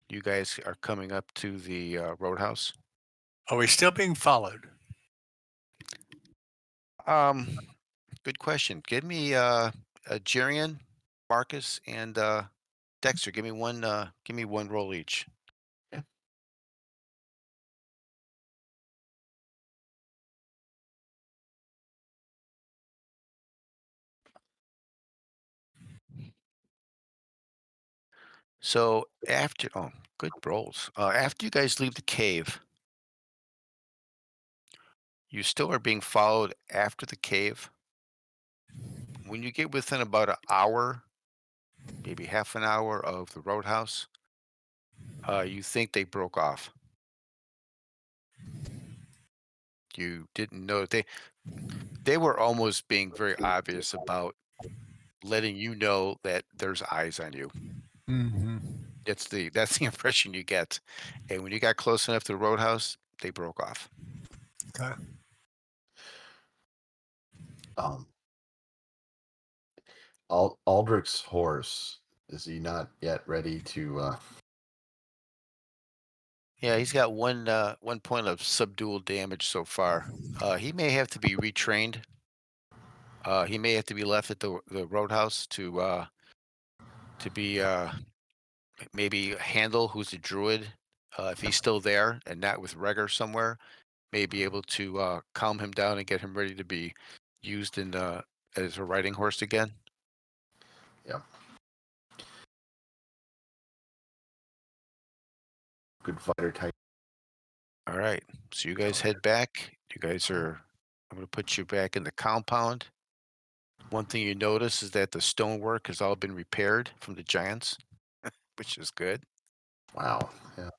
you guys are coming up to the Roadhouse. Are we still being followed? Good question. Give me Jerian, Marcus, and Dexter. Give me one roll each. So good rolls. After you guys leave the cave, you still are being followed after the cave. When you get within about an hour, maybe half an hour of the Roadhouse, you think they broke off. You didn't know they were almost being very obvious about letting you know that there's eyes on you. Mm-hmm. That's the impression you get. And when you got close enough to the Roadhouse, they broke off. Okay. Um, Aldrich's horse, is he not yet ready to? Yeah, he's got one point of subdual damage so far. He may have to be retrained. He may have to be left at the roadhouse to be maybe Handel, who's a druid, if he's still there and not with Regger somewhere, may be able to calm him down and get him ready to be used in as a riding horse again. Yeah. Good fighter type. All right, so you guys head back. You guys are. I'm going to put you back in the compound. One thing you notice is that the stonework has all been repaired from the giants, which is good. Wow. Yeah.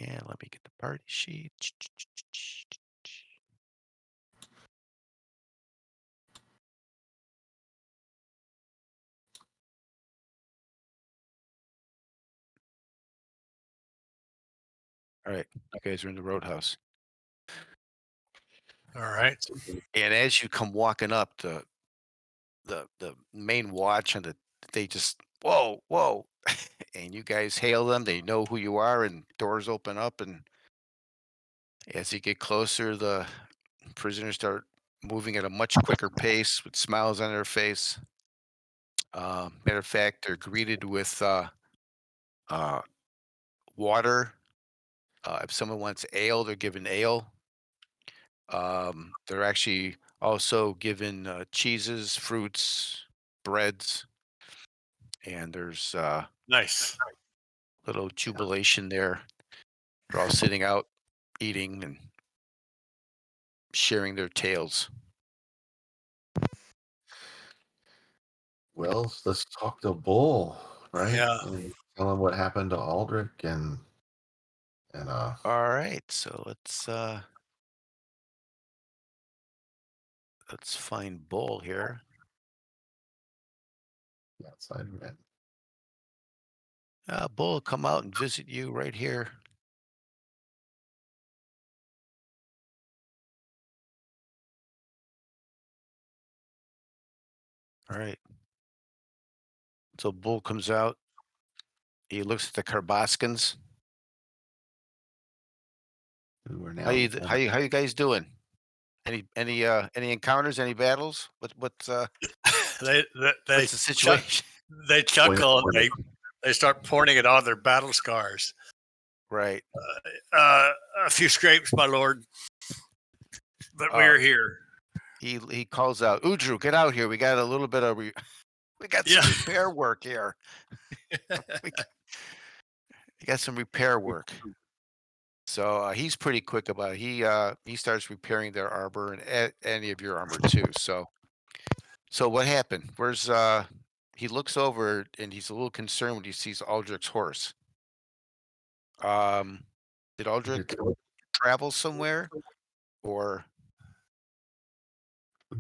Yeah, let me get the party sheet. All right, you guys are in the roadhouse. All right. And as you come walking up, the main watch and they just whoa, and you guys hail them. They know who you are, and doors open up. And as you get closer, the prisoners start moving at a much quicker pace with smiles on their face. Matter of fact, they're greeted with water. If someone wants ale, they're given ale. They're actually also given cheeses, fruits, breads, and there's Nice. little jubilation there. They're all sitting out, eating and sharing their tales. Well, let's talk to Bull, right? Yeah. And tell him what happened to Aldrich and All right, so let's find Bull here. the outside man. Bull will come out and visit you right here. All right. So Bull comes out. He looks at the Carbaskins. Who are now How you guys doing? Any encounters? Any battles? What's They what's the situation? They chuckle and Wait. they start pointing at all their battle scars. Right. A few scrapes, my lord, but we're here. He calls out, Udru, get out here. We got a little bit of we got some repair work here. we got some repair work. So he's pretty quick about it. He starts repairing their armor and any of your armor too. So what happened? Where's he looks over and he's a little concerned when he sees Aldrich's horse. Did Aldrich travel somewhere or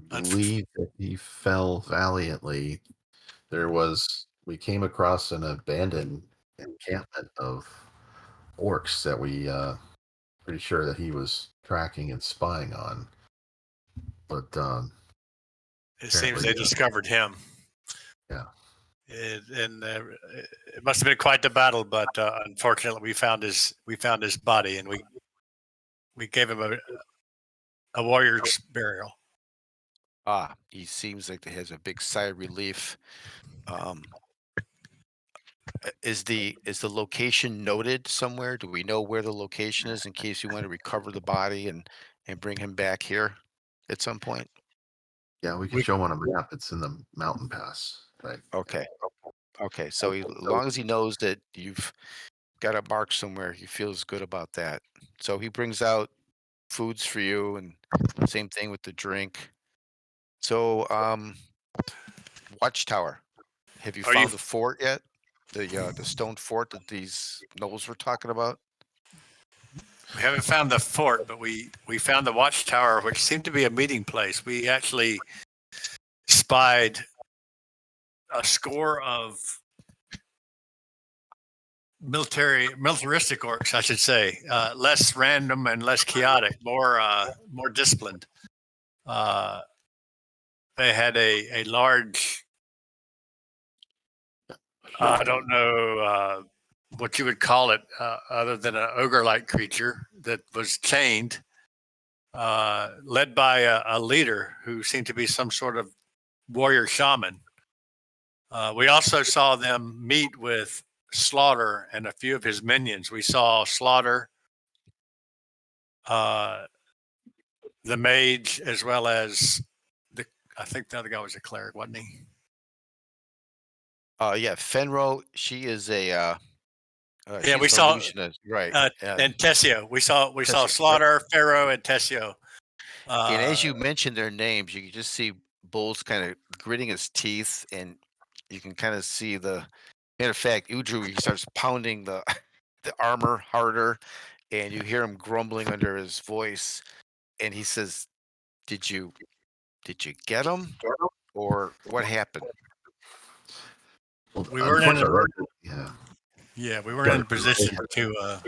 believe that he fell valiantly. We came across an abandoned encampment of orcs that we pretty sure that he was tracking and spying on. But it seems they discovered him. Yeah. And it must have been quite the battle, but unfortunately, we found his body, and we gave him a warrior's burial. He seems like he has a big sigh of relief. Is the location noted somewhere? Do we know where the location is in case you want to recover the body and bring him back here at some point? Yeah, we can show him on a map. It's in the mountain pass, right? Okay. So as long as he knows that you've got a mark somewhere, he feels good about that. So he brings out foods for you, and same thing with the drink. So, Watchtower. Have you found the fort yet? The stone fort that these gnolls were talking about? We haven't found the fort, but we found the watchtower, which seemed to be a meeting place. We actually spied a score of militaristic orcs, I should say, less random and less chaotic, more disciplined. they had a large, I don't know what you would call it, other than an ogre-like creature that was chained, led by a leader who seemed to be some sort of warrior shaman. We also saw them meet with Slaughter and a few of his minions. We saw Slaughter, the mage, as well as I think the other guy was a cleric, wasn't he? Yeah, Fenro. She is a. Yeah, she's we an saw illusionist, right? and Tessio. We saw Tessio, yep. Slaughter, Pharaoh, and Tessio. And as you mentioned their names, you can just see Bull's kind of gritting his teeth, and you can kind of see the. Matter of fact, Udru, he starts pounding the the armor harder, and you hear him grumbling under his voice, and he says, "Did you get him, or what happened?" Well, we weren't in a, unfortunately, yeah. yeah, we weren't in a position to.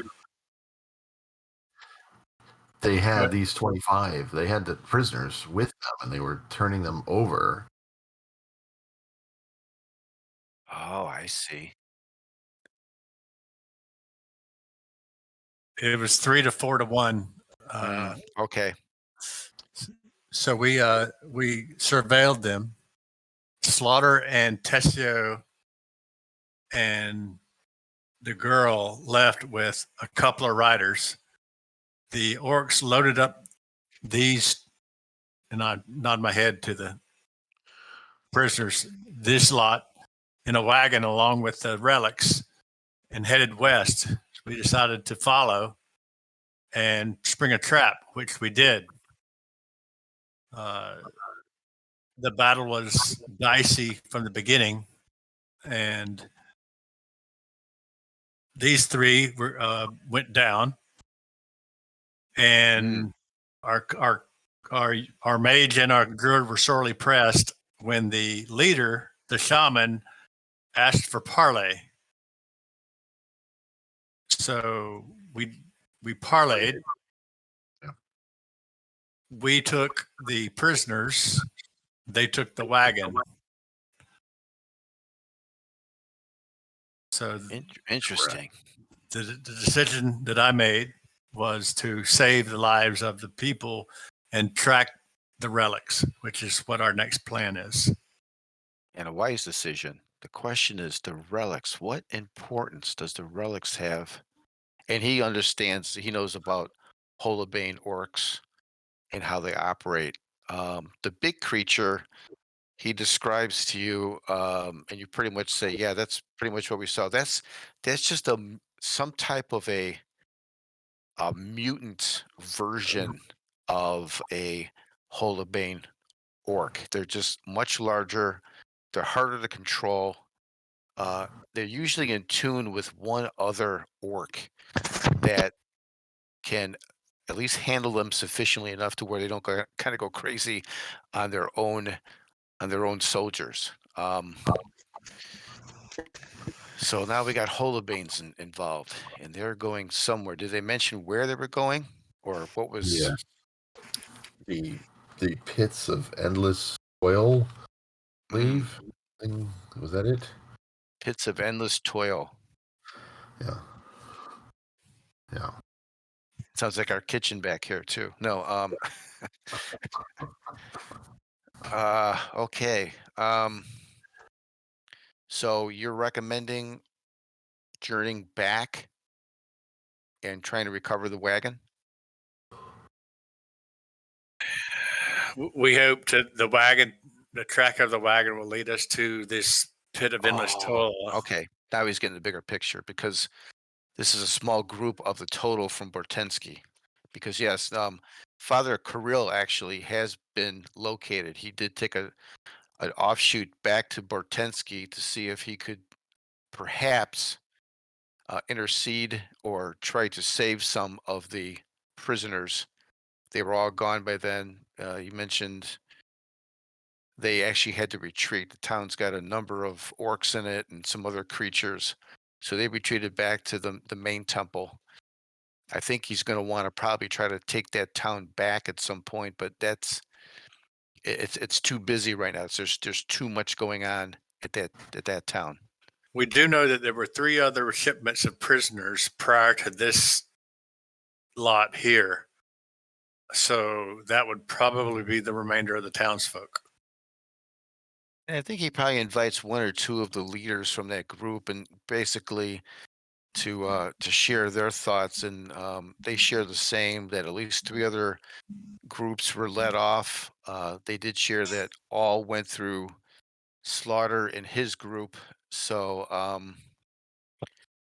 They had But- these 25. They had the prisoners with them, and they were turning them over. Oh, I see. It was 3 to 4 to 1. Okay. So we surveilled them. Slaughter and Tessio and the girl left with a couple of riders. The orcs loaded up these, and I nod my head to the prisoners, this lot in a wagon along with the relics, and headed west. We decided to follow and spring a trap, which we did. The battle was dicey from the beginning, and these three went down, and our mage and our druid were sorely pressed when the leader, the shaman, asked for parley. So we parlayed. Yeah. We took the prisoners. They took the wagon. So Interesting. the decision that I made was to save the lives of the people and track the relics, which is what our next plan is. And a wise decision. The question is the relics. What importance does the relics have? And he understands, he knows about Holobane orcs and how they operate. The big creature he describes to you, and you pretty much say, yeah, that's pretty much what we saw. That's just some type of a mutant version of a Holobane orc. They're just much larger. They're harder to control. They're usually in tune with one other orc that can at least handle them sufficiently enough to where they don't kind of go crazy on their own soldiers. So now we got Holobanes involved, and they're going somewhere. Did they mention where they were going, or what was? Yeah. The pits of endless toil. Leave. Was that it? Pits of endless toil. Yeah. Yeah. Sounds like our kitchen back here too. No. Okay. So you're recommending journeying back and trying to recover the wagon? We hope the track of the wagon will lead us to this pit of endless toil. Okay. Now he's getting the bigger picture, because this is a small group of the total from Bortensky. Because yes, Father Kirill actually has been located. He did take an offshoot back to Bortensky to see if he could perhaps intercede or try to save some of the prisoners. They were all gone by then. You mentioned they actually had to retreat. The town's got a number of orcs in it and some other creatures. So they retreated back to the main temple. I think he's going to want to probably try to take that town back at some point, but that's It's too busy right now. There's too much going on at that town. We do know that there were 3 other shipments of prisoners prior to this lot here. So that would probably be the remainder of the townsfolk. And I think he probably invites 1 or 2 of the leaders from that group, and basically to share their thoughts. And they share the same, that at least 3 other groups were let off. They did share that all went through Slaughter in his group. So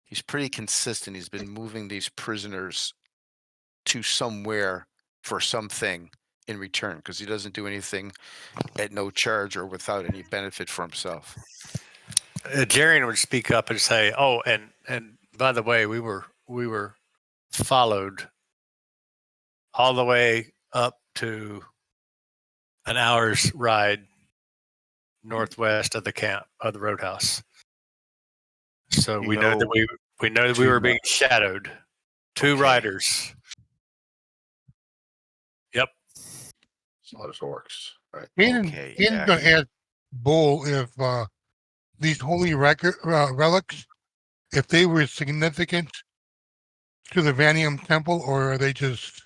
he's pretty consistent. He's been moving these prisoners to somewhere for something in return, because he doesn't do anything at no charge or without any benefit for himself. Jarian would speak up and say, "Oh, and by the way, we were followed all the way up to an hour's ride northwest of the camp of the roadhouse. So we know that we know that we were being shadowed. 2 Okay. riders. Yep. Slaughter's orcs, right? Okay, Hayden's gonna ask Bull if these holy relics, if they were significant to the Vanium Temple, or are they just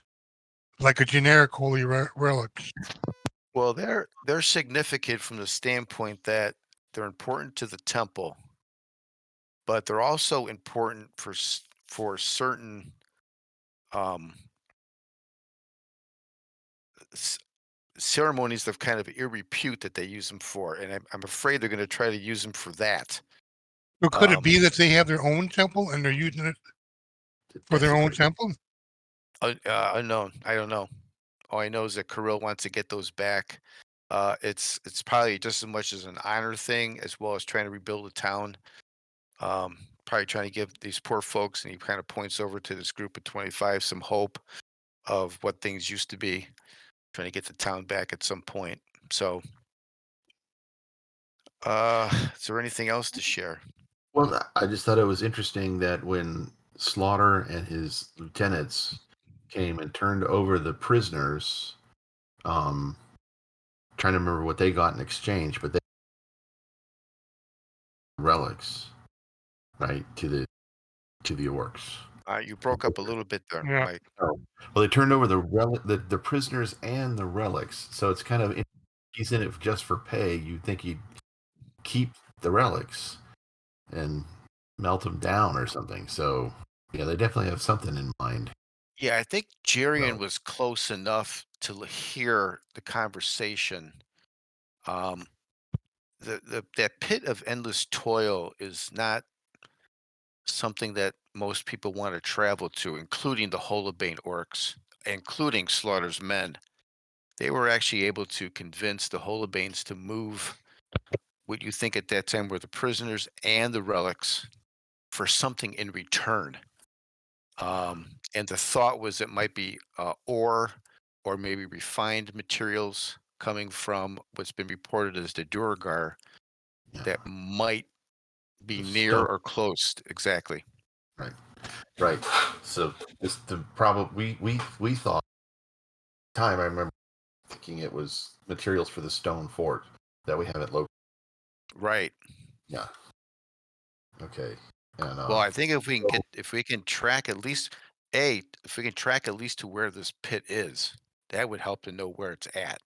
like a generic holy relics? Well, they're significant from the standpoint that they're important to the temple, but they're also important for certain um, c- ceremonies of kind of ill repute that they use them for, and I'm afraid they're going to try to use them for that. So could it be that they have their own temple and they're using it for their own temple? Unknown. I don't know. All I know is that Kirill wants to get those back. It's probably just as much as an honor thing as well as trying to rebuild a town. Probably trying to give these poor folks, and he kind of points over to this group of 25, some hope of what things used to be, trying to get the town back at some point. So, is there anything else to share? Well, I just thought it was interesting that when Slaughter and his lieutenants came and turned over the prisoners, trying to remember what they got in exchange, but they relics, right, to the orcs. You broke up a little bit there, Yeah. Mike. Oh, well, they turned over the prisoners and the relics, so it's kind of, if he's in it just for pay. You'd think he'd keep the relics and melt them down or something. So yeah, they definitely have something in mind. Yeah, I think Jarian was close enough to hear the conversation. Um, that pit of endless toil is not something that most people want to travel to, including the Holobane orcs, including Slaughter's men. They were actually able to convince the Holobanes to move what you think at that time were the prisoners and the relics for something in return. And the thought was it might be ore or maybe refined materials coming from what's been reported as the Duragar that might be near Stone. or close. Exactly. Right. So it's the probably we thought time. I remember thinking it was materials for the stone fort that we haven't located. Right. Yeah. Okay. And Well, I think if we can track at least if we can track at least to where this pit is, that would help to know where it's at.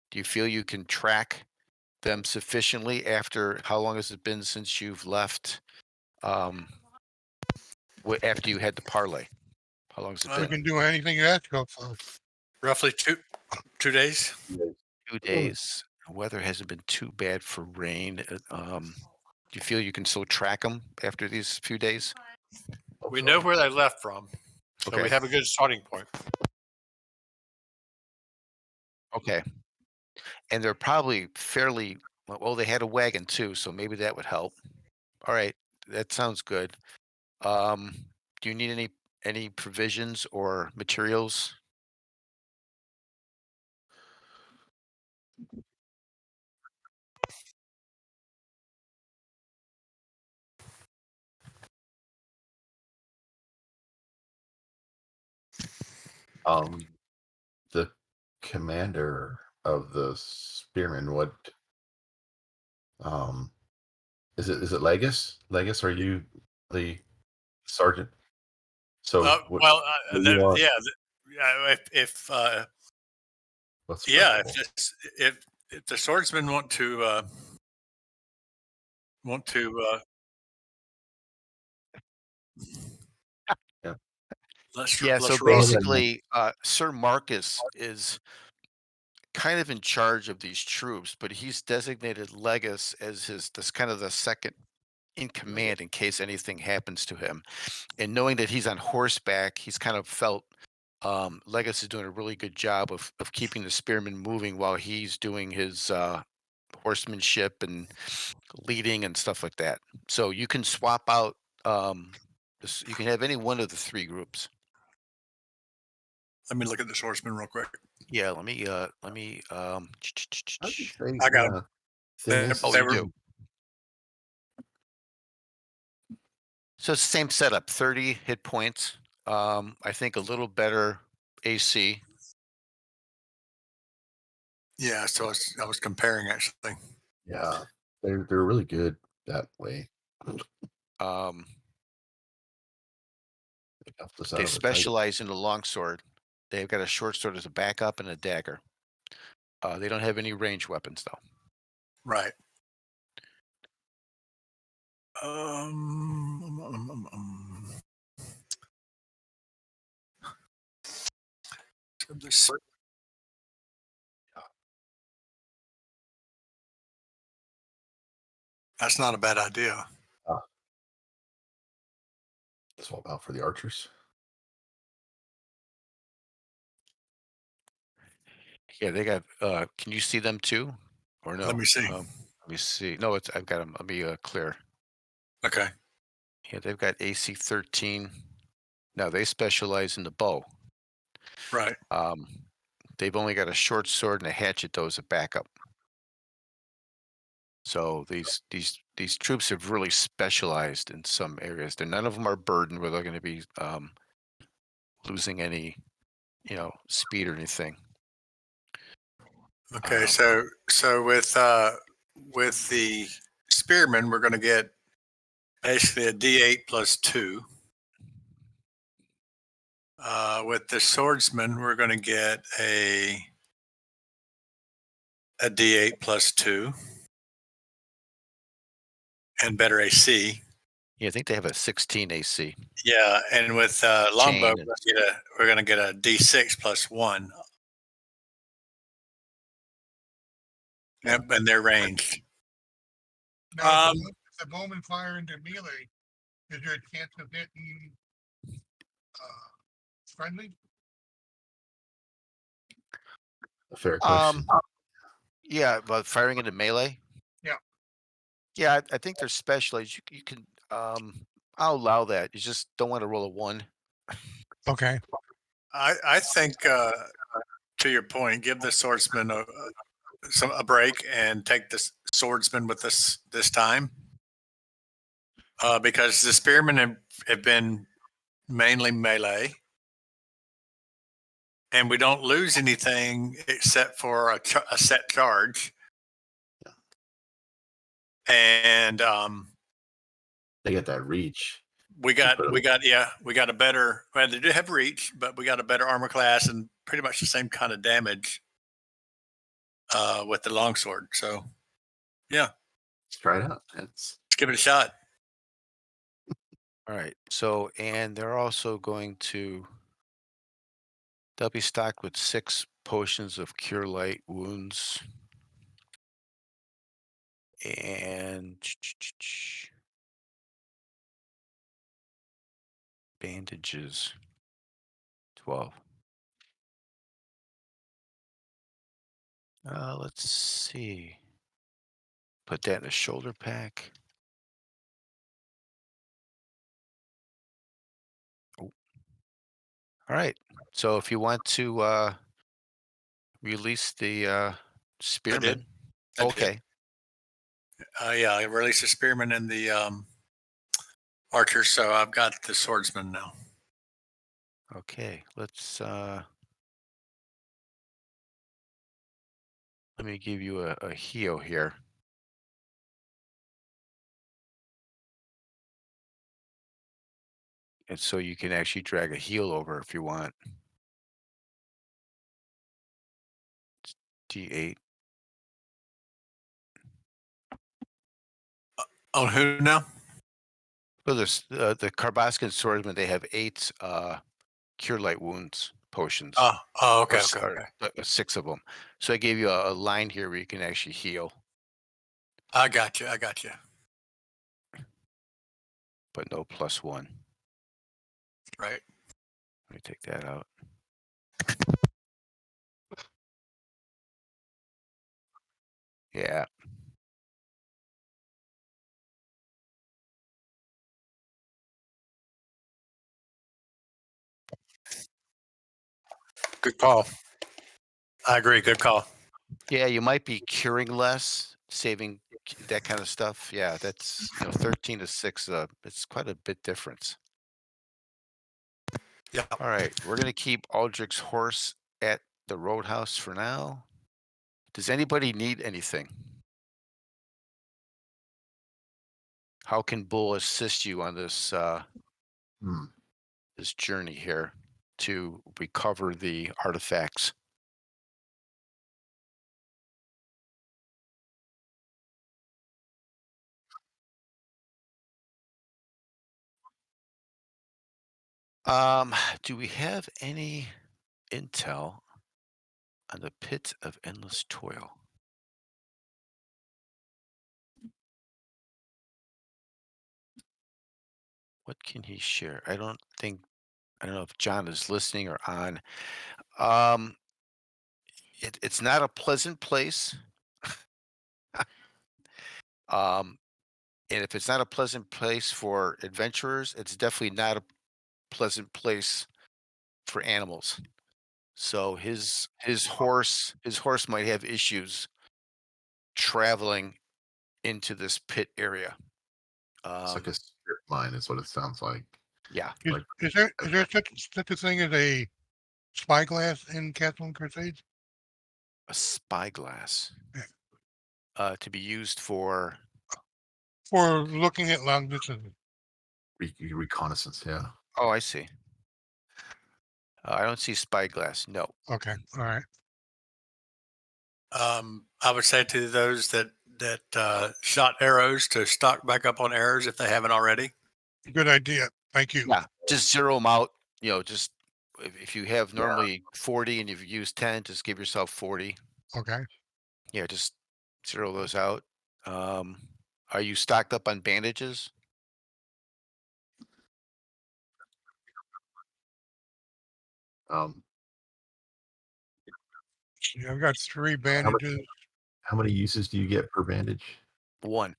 Do you feel you can track them sufficiently after how long has it been since you've left? After you had the parlay, how long has it We been? can do anything you ask for. Roughly 2 days. 2 days. Weather hasn't been too bad for rain. Do you feel you can still track them after these few days? We know where they left from. So we Okay. have a good starting point. Okay. And they're probably fairly well, they had a wagon too, so maybe that would help. All right, that sounds good. Do you need any provisions or materials? the commander of the spearmen. What is it Legis? Legis, are you the sergeant? So what you are? Yeah, What's yeah, preferable? if the swordsmen want to want to Yeah. Yeah, so let's roll. basically, Sir Marcus is kind of in charge of these troops, but he's designated Legis as this kind of the second in command in case anything happens to him. And knowing that he's on horseback, he's kind of felt Legis is doing a really good job of keeping the spearmen moving while he's doing his horsemanship and leading and stuff like that. So you can swap out. You can have any one of the three groups. Let me look at the swordsman real quick. Yeah, let me. I would say, I got 'em. thing is, Oh, They you were- do. So it's the same setup, 30 hit points. I think a little better AC. Yeah, so I was comparing actually. yeah, they're really good that way. Um, They helped us they out of the title. specialize in the longsword. They've got a short sword as a backup and a dagger. They don't have any range weapons though. Right. Um, so this, that's not a bad idea. Swap out for the archers. Yeah, they got. Can you see them too, or no? Let me see. Let me see. No, it's I've got them. Let me clear. Okay. Yeah, they've got AC 13. Now they specialize in the bow. Right. They've only got a short sword and a hatchet though as a backup. So these troops have really specialized in some areas. None of them are burdened where they're going to be losing any, speed or anything. Okay. So with the spearmen, we're going to get basically a D8 plus 2. With the swordsman, we're going to get a D8 plus 2 and better AC. Yeah, I think they have a 16 AC. Yeah, and with longbow, Chain and- we're going to get a D6 plus 1. Yep, and they're ranged. Now, if the bowman fire into melee, is there a chance of hitting friendly? A fair question. Yeah, but firing into melee. Yeah. Yeah, I think they're specialized. You can. I'll allow that. You just don't want to roll a 1. Okay. I think to your point, give the swordsman a break and take the swordsman with this time, because the spearmen have been mainly melee, and we don't lose anything except for a set charge. And They get that reach. we got a better. Well, they do have reach, but we got a better armor class and pretty much the same kind of damage with the longsword. So yeah, Let's try it out. let's give it a shot. All right. So, and they're also going to. They'll be stocked with 6 potions of cure light wounds. And bandages 12. Let's see. Put that in a shoulder pack. Oh. All right. So if you want to release the spearmen. I did. Okay. Yeah, I released the spearman and the archer, so I've got the swordsman now. Okay. Let's Let me give you a heal here. And so you can actually drag a heal over if you want. It's D8. On who now? Well, there's the Carbascan swordsman. They have 8 cure light wounds potions. Oh, okay, or, okay, or, okay. 6 of them. So I gave you a line here where you can actually heal, I got you. but no +1. Right. Let me take that out. Yeah. Good call. I agree. Good call. Yeah, you might be curing less, saving that kind of stuff. Yeah, that's 13 to 6. It's quite a bit difference. Yeah. All right, we're gonna keep Aldrich's horse at the roadhouse for now. Does anybody need anything? How can Bull assist you on this Hmm. this journey here to recover the artifacts? Do we have any intel on the pit of endless toil? What can he share? I don't know if John is listening or on. Um, it's not a pleasant place. um, and if it's not a pleasant place for adventurers, it's definitely not a pleasant place for animals. So his horse might have issues traveling into this pit area. It's like a spirit mine, is what it sounds like. Yeah, Is, Like- is there such a thing as a spyglass in Castle and Crusades? a spyglass Yeah. to be used for. For looking at long distances. Reconnaissance, yeah. Oh, I see. I don't see spyglass. No. Okay, all right. I would say to those that shot arrows to stock back up on arrows if they haven't already. Good idea. Thank you. Yeah, just zero them out. Just if you have normally 40 and you've used 10, just give yourself 40. Okay. Yeah, just zero those out. Are you stocked up on bandages? Um, Yeah, I've got 3 bandages. how many uses do you get per bandage? 1.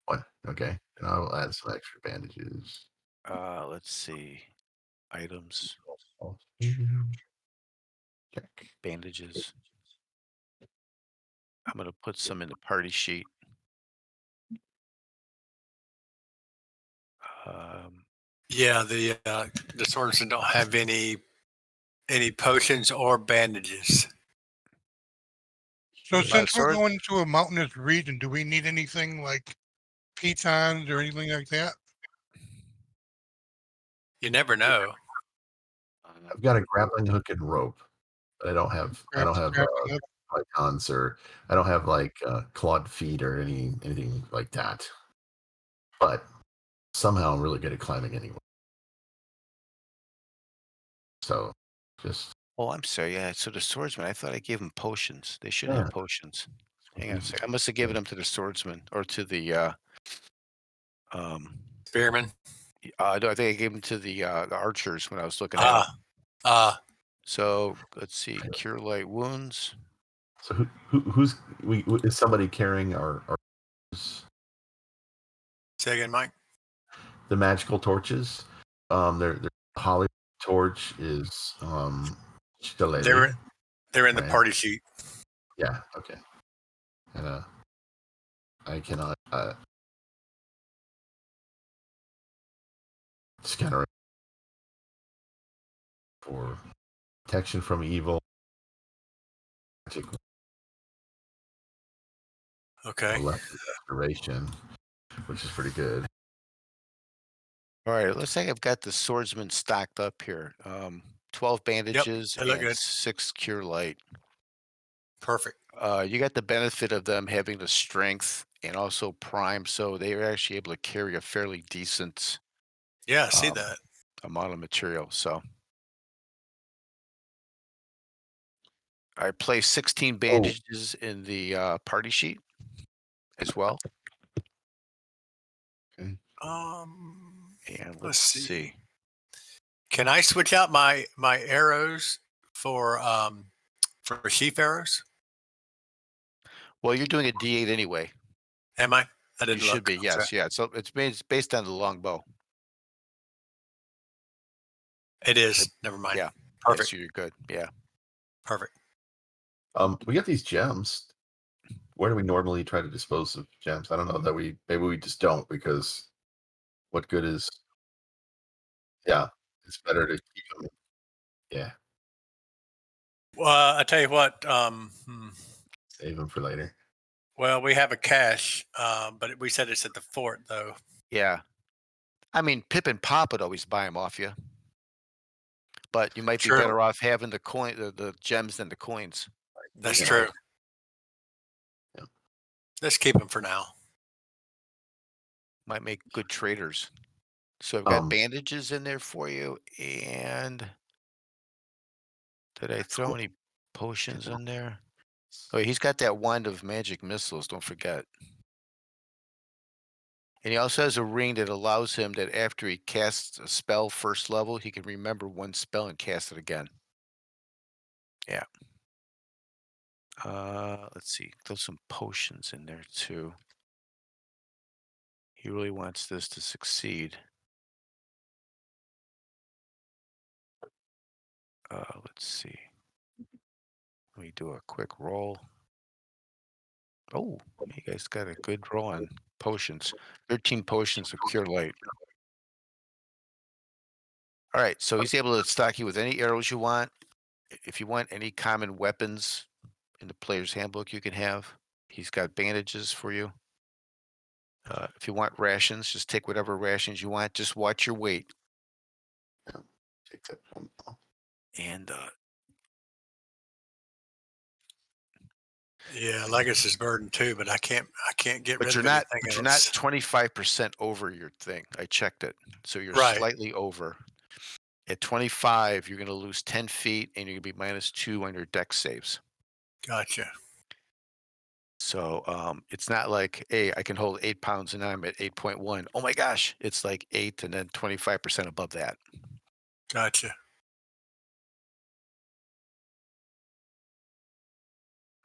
1. Okay. And I'll add some extra bandages. Let's see. Items, Check. bandages. I'm going to put some in the party sheet. Yeah, the swordsmen don't have any potions or bandages. So since we're sword- going to a mountainous region, do we need anything like pitons or anything like that? You never know. I've got a grappling hook and rope, but I don't have Grappling hook. pythons, or I don't have like clawed feet or anything like that. But somehow I'm really good at climbing anyway. So just Oh, I'm sorry. Yeah, so the swordsman, I thought I gave him potions. They should Yeah. have potions. Hang on a second. I must have given them to the swordsman or to the Spearman. no, I think I gave them to the archers when I was looking at them. So let's see, cure light wounds. So who's is somebody carrying our Say again, Mike. the magical torches? Their holly torch is Shillelagh. They're in the Right. party sheet. Yeah. Okay. And I cannot scanner it for protection from evil. Magic Okay. left restoration, which is pretty good. All right, it looks like I've got the swordsman stocked up here. 12 bandages they look and good. 6 cure light. Perfect. You got the benefit of them having the strength and also prime, so they are actually able to carry a fairly decent Yeah, I see um, that. amount of material. So I placed 16 bandages in the party sheet as well. Um, And let's let's see. Can I switch out my arrows for sheaf arrows? Well, you're doing a D8 anyway. Am I? I You didn't should look. be, Okay. yes, yeah. So it's based on the longbow. It is. Never mind. Yeah. Perfect. So you're good. Yeah. Perfect. We got these gems. Where do we normally try to dispose of gems? I don't know that maybe we just don't, because what good is? Yeah, it's better to keep them. Yeah, Well, I tell you what. save them for later. Well, we have a cache, but we said it's at the fort, though. Yeah. I mean, Pip and Pop would always buy them off you, but you might be True. better off having the gems than the coins. That's Yeah. true. Yeah. Let's keep them for now. Might make good traders. So I've got Um, bandages in there for you. And did I throw cool. any potions in there? Oh, he's got that wand of magic missiles. Don't forget. And he also has a ring that allows him that after he casts a spell first level, he can remember one spell and cast it again. Yeah. Let's see. Throw some potions in there too. He really wants this to succeed. Let's see. Let me do a quick roll. Oh, you guys got a good roll on potions. 13 potions of cure light. All right, so he's able to stock you with any arrows you want. If you want any common weapons in the player's handbook, you can have. He's got bandages for you. If you want rations, just take whatever rations you want. Just watch your weight. Take that one off. And Yeah, Legacy's burden too, but I can't get but rid you're of not anything but you're else. not 25% over your thing. I checked it. So you're Right. slightly over. At 25, you're going to lose 10 feet and you're going to be -2 on your dex saves. Gotcha. So it's not like, hey, I can hold 8 pounds and I'm at 8.1. Oh my gosh, it's like 8 and then 25% above that. Gotcha.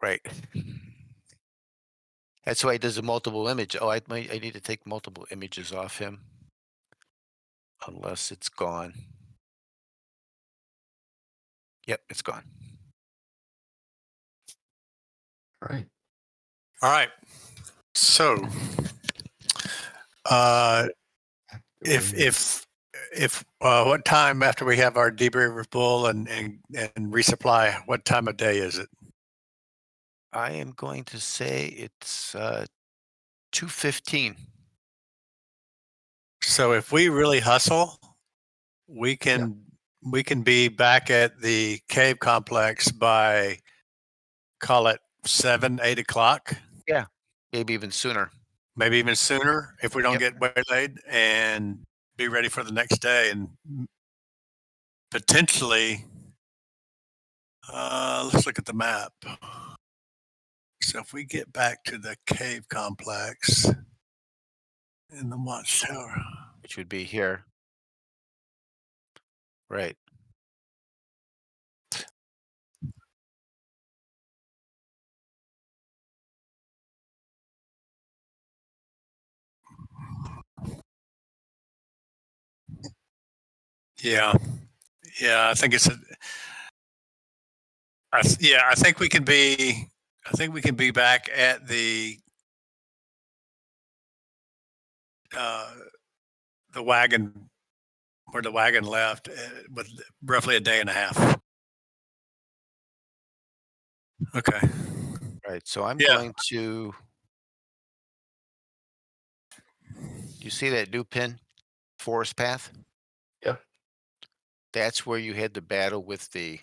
Right. That's why he does a multiple image. Oh, I need to take multiple images off him, unless it's gone. Yep, it's gone. All right. All right. So, if what time after we have our debrief bull and resupply, what time of day is it? I am going to say it's 2:15. So if we really hustle, we can be back at the cave complex by, call it 7, 8 o'clock. Yeah, maybe even sooner. Maybe even sooner if we don't get waylaid, and be ready for the next day, and potentially let's look at the map. So if we get back to the cave complex in the watchtower, Which would be here. Right. yeah, I think it's I think we can be. I think we can be back at the wagon where the wagon left with roughly a day and a half. Okay. Right. So I'm Yeah. going to You see that new pin, forest path? Yep. That's where you had the battle with the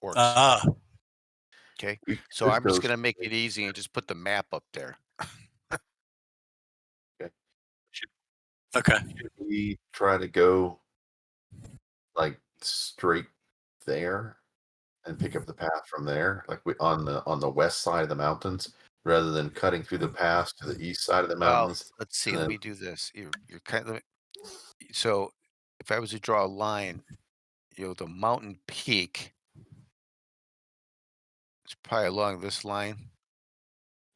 orcs. Ah, Okay, We so could I'm go just gonna make it easy and just put the map up there. okay. Should we try to go like straight there and pick up the path from there, like we on the west side of the mountains, rather than cutting through the pass to the east side of the Well, mountains? let's see. And Let then, me do this. You're kind of so. If I was to draw a line, the mountain peak is probably along this line.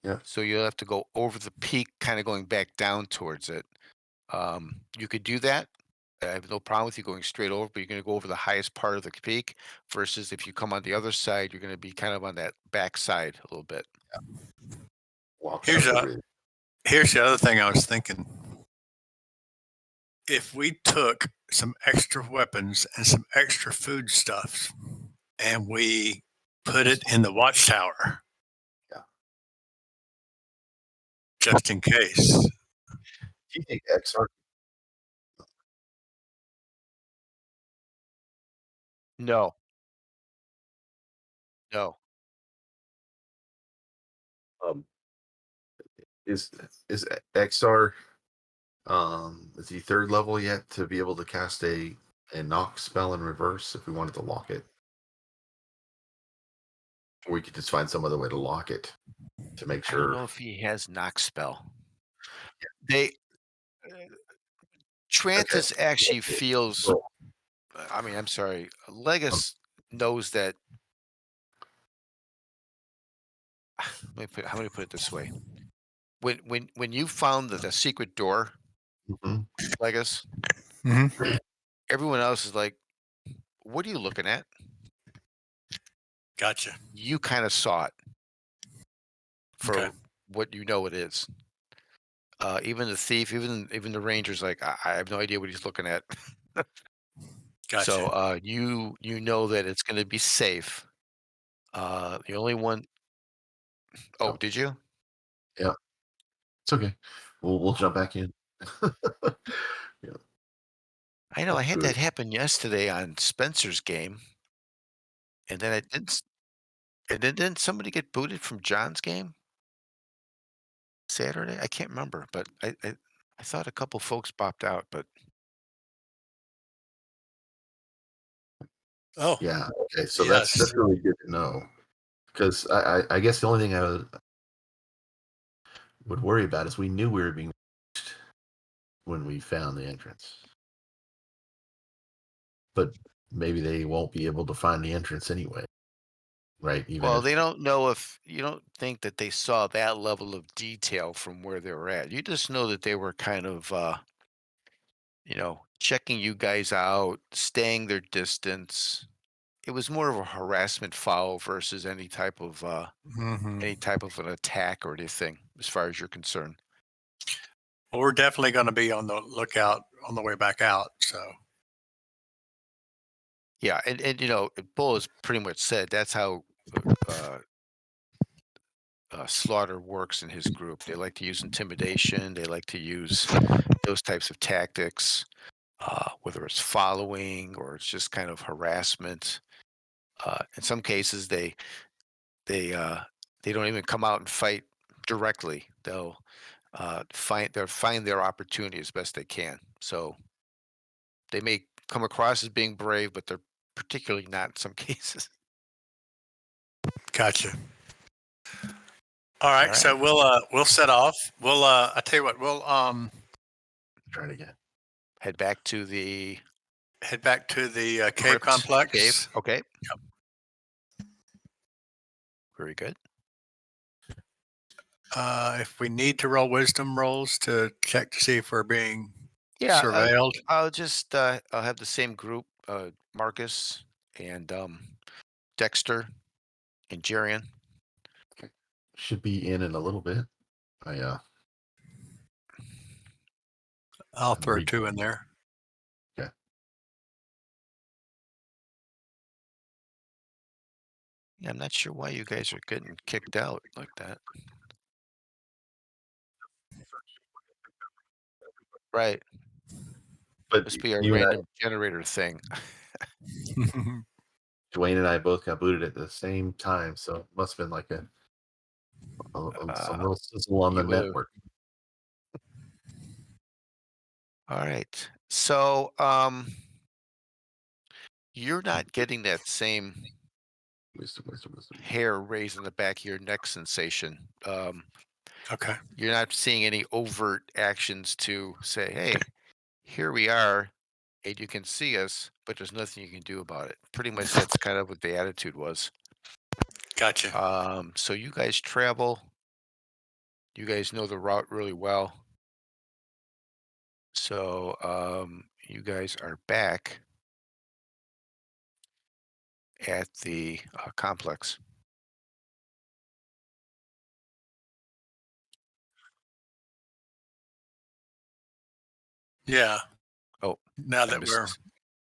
yeah, So you'll have to go over the peak, kind of going back down towards it. You could do that. I have no problem with you going straight over, but you're going to go over the highest part of the peak versus if you come on the other side, you're going to be kind of on that back side a little bit. walk Here's up a the ridge. here's the other thing I was thinking. If we took some extra weapons and some extra food stuff and we put it in the watchtower, Yeah. just in case. Do you think XR? No, no. Um, is is XR? Is he third level yet to be able to cast a knock spell in reverse if we wanted to lock it? Or we could just find some other way to lock it to make I don't sure. know if he has knock spell. They Okay. Trantis actually Okay. feels. Well, I mean, I'm sorry. Legus knows that. How many put it this way? When you found the secret door, mhm. Legus, Mm-hmm. everyone else is like, "What are you looking at?" Gotcha. You kind of saw it Okay. for what you know it is. Even the thief, even the ranger's like, I have no idea what he's looking at. Gotcha. So you know that it's going to be safe. The only one Oh, Yeah. did you? Yeah. It's okay. We'll jump back in. Yeah. I know I Walk had through that it. happen yesterday on Spencer's game, and then and then didn't somebody get booted from John's game Saturday? I can't remember, but I thought a couple folks popped out, but Oh, Yeah. Okay. So yes. that's really good to know because I guess the only thing would worry about is we knew we were being watched when we found the entrance, but maybe they won't be able to find the entrance anyway, right? Even well, if they don't know if you don't think that they saw that level of detail from where they were at. You just know that they were kind of checking you guys out, staying their distance. It was more of a harassment foul versus Mm-hmm. any type of an attack or anything, as far as you're concerned. Well, we're definitely going to be on the lookout on the way back out. So, Yeah, and Bull has pretty much said that's how uh, Slaughter works in his group. They like to use intimidation. They like to use those types of tactics, whether it's following or it's just kind of harassment. In some cases, they uh, they don't even come out and fight directly. They'll find their opportunity as best they can. So they may come across as being brave, but they're particularly not in some cases. gotcha. All right. All So right, we'll set off. I tell you what, we'll try it again. head back to the head back to the cave crypt cave. complex. Okay, very good. If we need to roll wisdom rolls to check to see if we're being Yeah, surveilled. I'll have the same group, Marcus and Dexter and Jerian. Should be in a little bit. I'll I'm throw reading. 2 in there. Okay. Yeah, I'm not sure why you guys are getting kicked out like that. Right. But Must be a you and I, random generator thing. Dwayne and I both got booted at the same time, so it must have been like some little sizzle on the you would've- network. All right. So you're not getting that same Wisdom. hair raised in the back of your neck sensation. Okay. You're not seeing any overt actions to say, hey, here we are, and you can see us, but there's nothing you can do about it. Pretty much that's kind of what the attitude was. Gotcha. So you guys travel. You guys know the route really well. So you guys are back at the complex. Yeah. Oh, Now I that missed. we're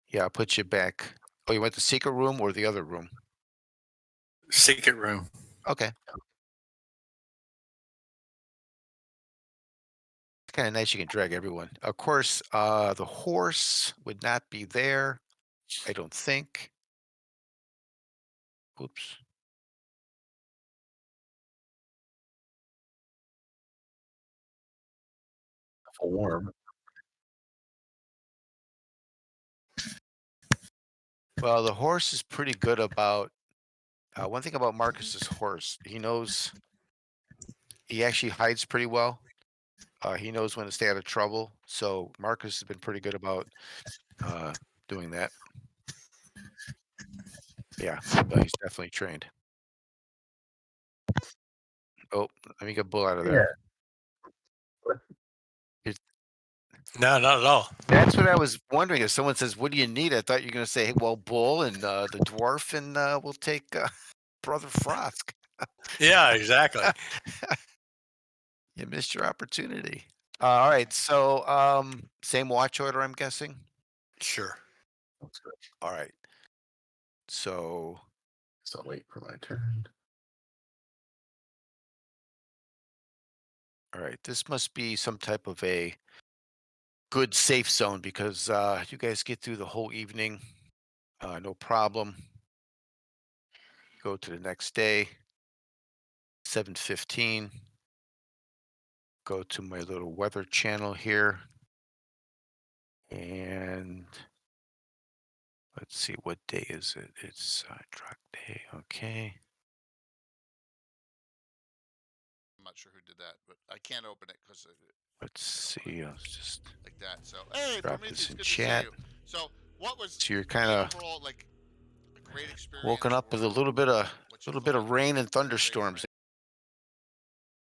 Yeah, I'll put you back. Oh, you went the secret room or the other room? secret room. Okay. It's kind of nice you can drag everyone. Of course, the horse would not be there, I don't think. Oops. Form. Well, the horse is pretty good about one thing about Marcus's horse. He actually hides pretty well. He knows when to stay out of trouble. So Marcus has been pretty good about doing that. Yeah, he's definitely trained. Oh, let me get Bull out of there. No, not at all. That's what I was wondering. If someone says, "What do you need?" I thought you were going to say, "Hey, well, Bull and the dwarf, and we'll take Brother Frosk." Yeah, exactly. You missed your opportunity. All right, so same watch order, I'm guessing. Sure. That's good. All right. So So I'll wait for my turn. all right, this must be some type of a good safe zone because you guys get through the whole evening, no problem. Go to the next day, 7:15. Go to my little weather channel here, and let's see, what day is it? It's truck day. Okay. I'm not sure who did that, but I can't open it because Let's see. I'll just like that. So hey, drop Prometheus, this in good chat. to see you. So what was So you're the kind of overall like a great experience? woken up with a or little bit of what you thought rain and was a great thunderstorms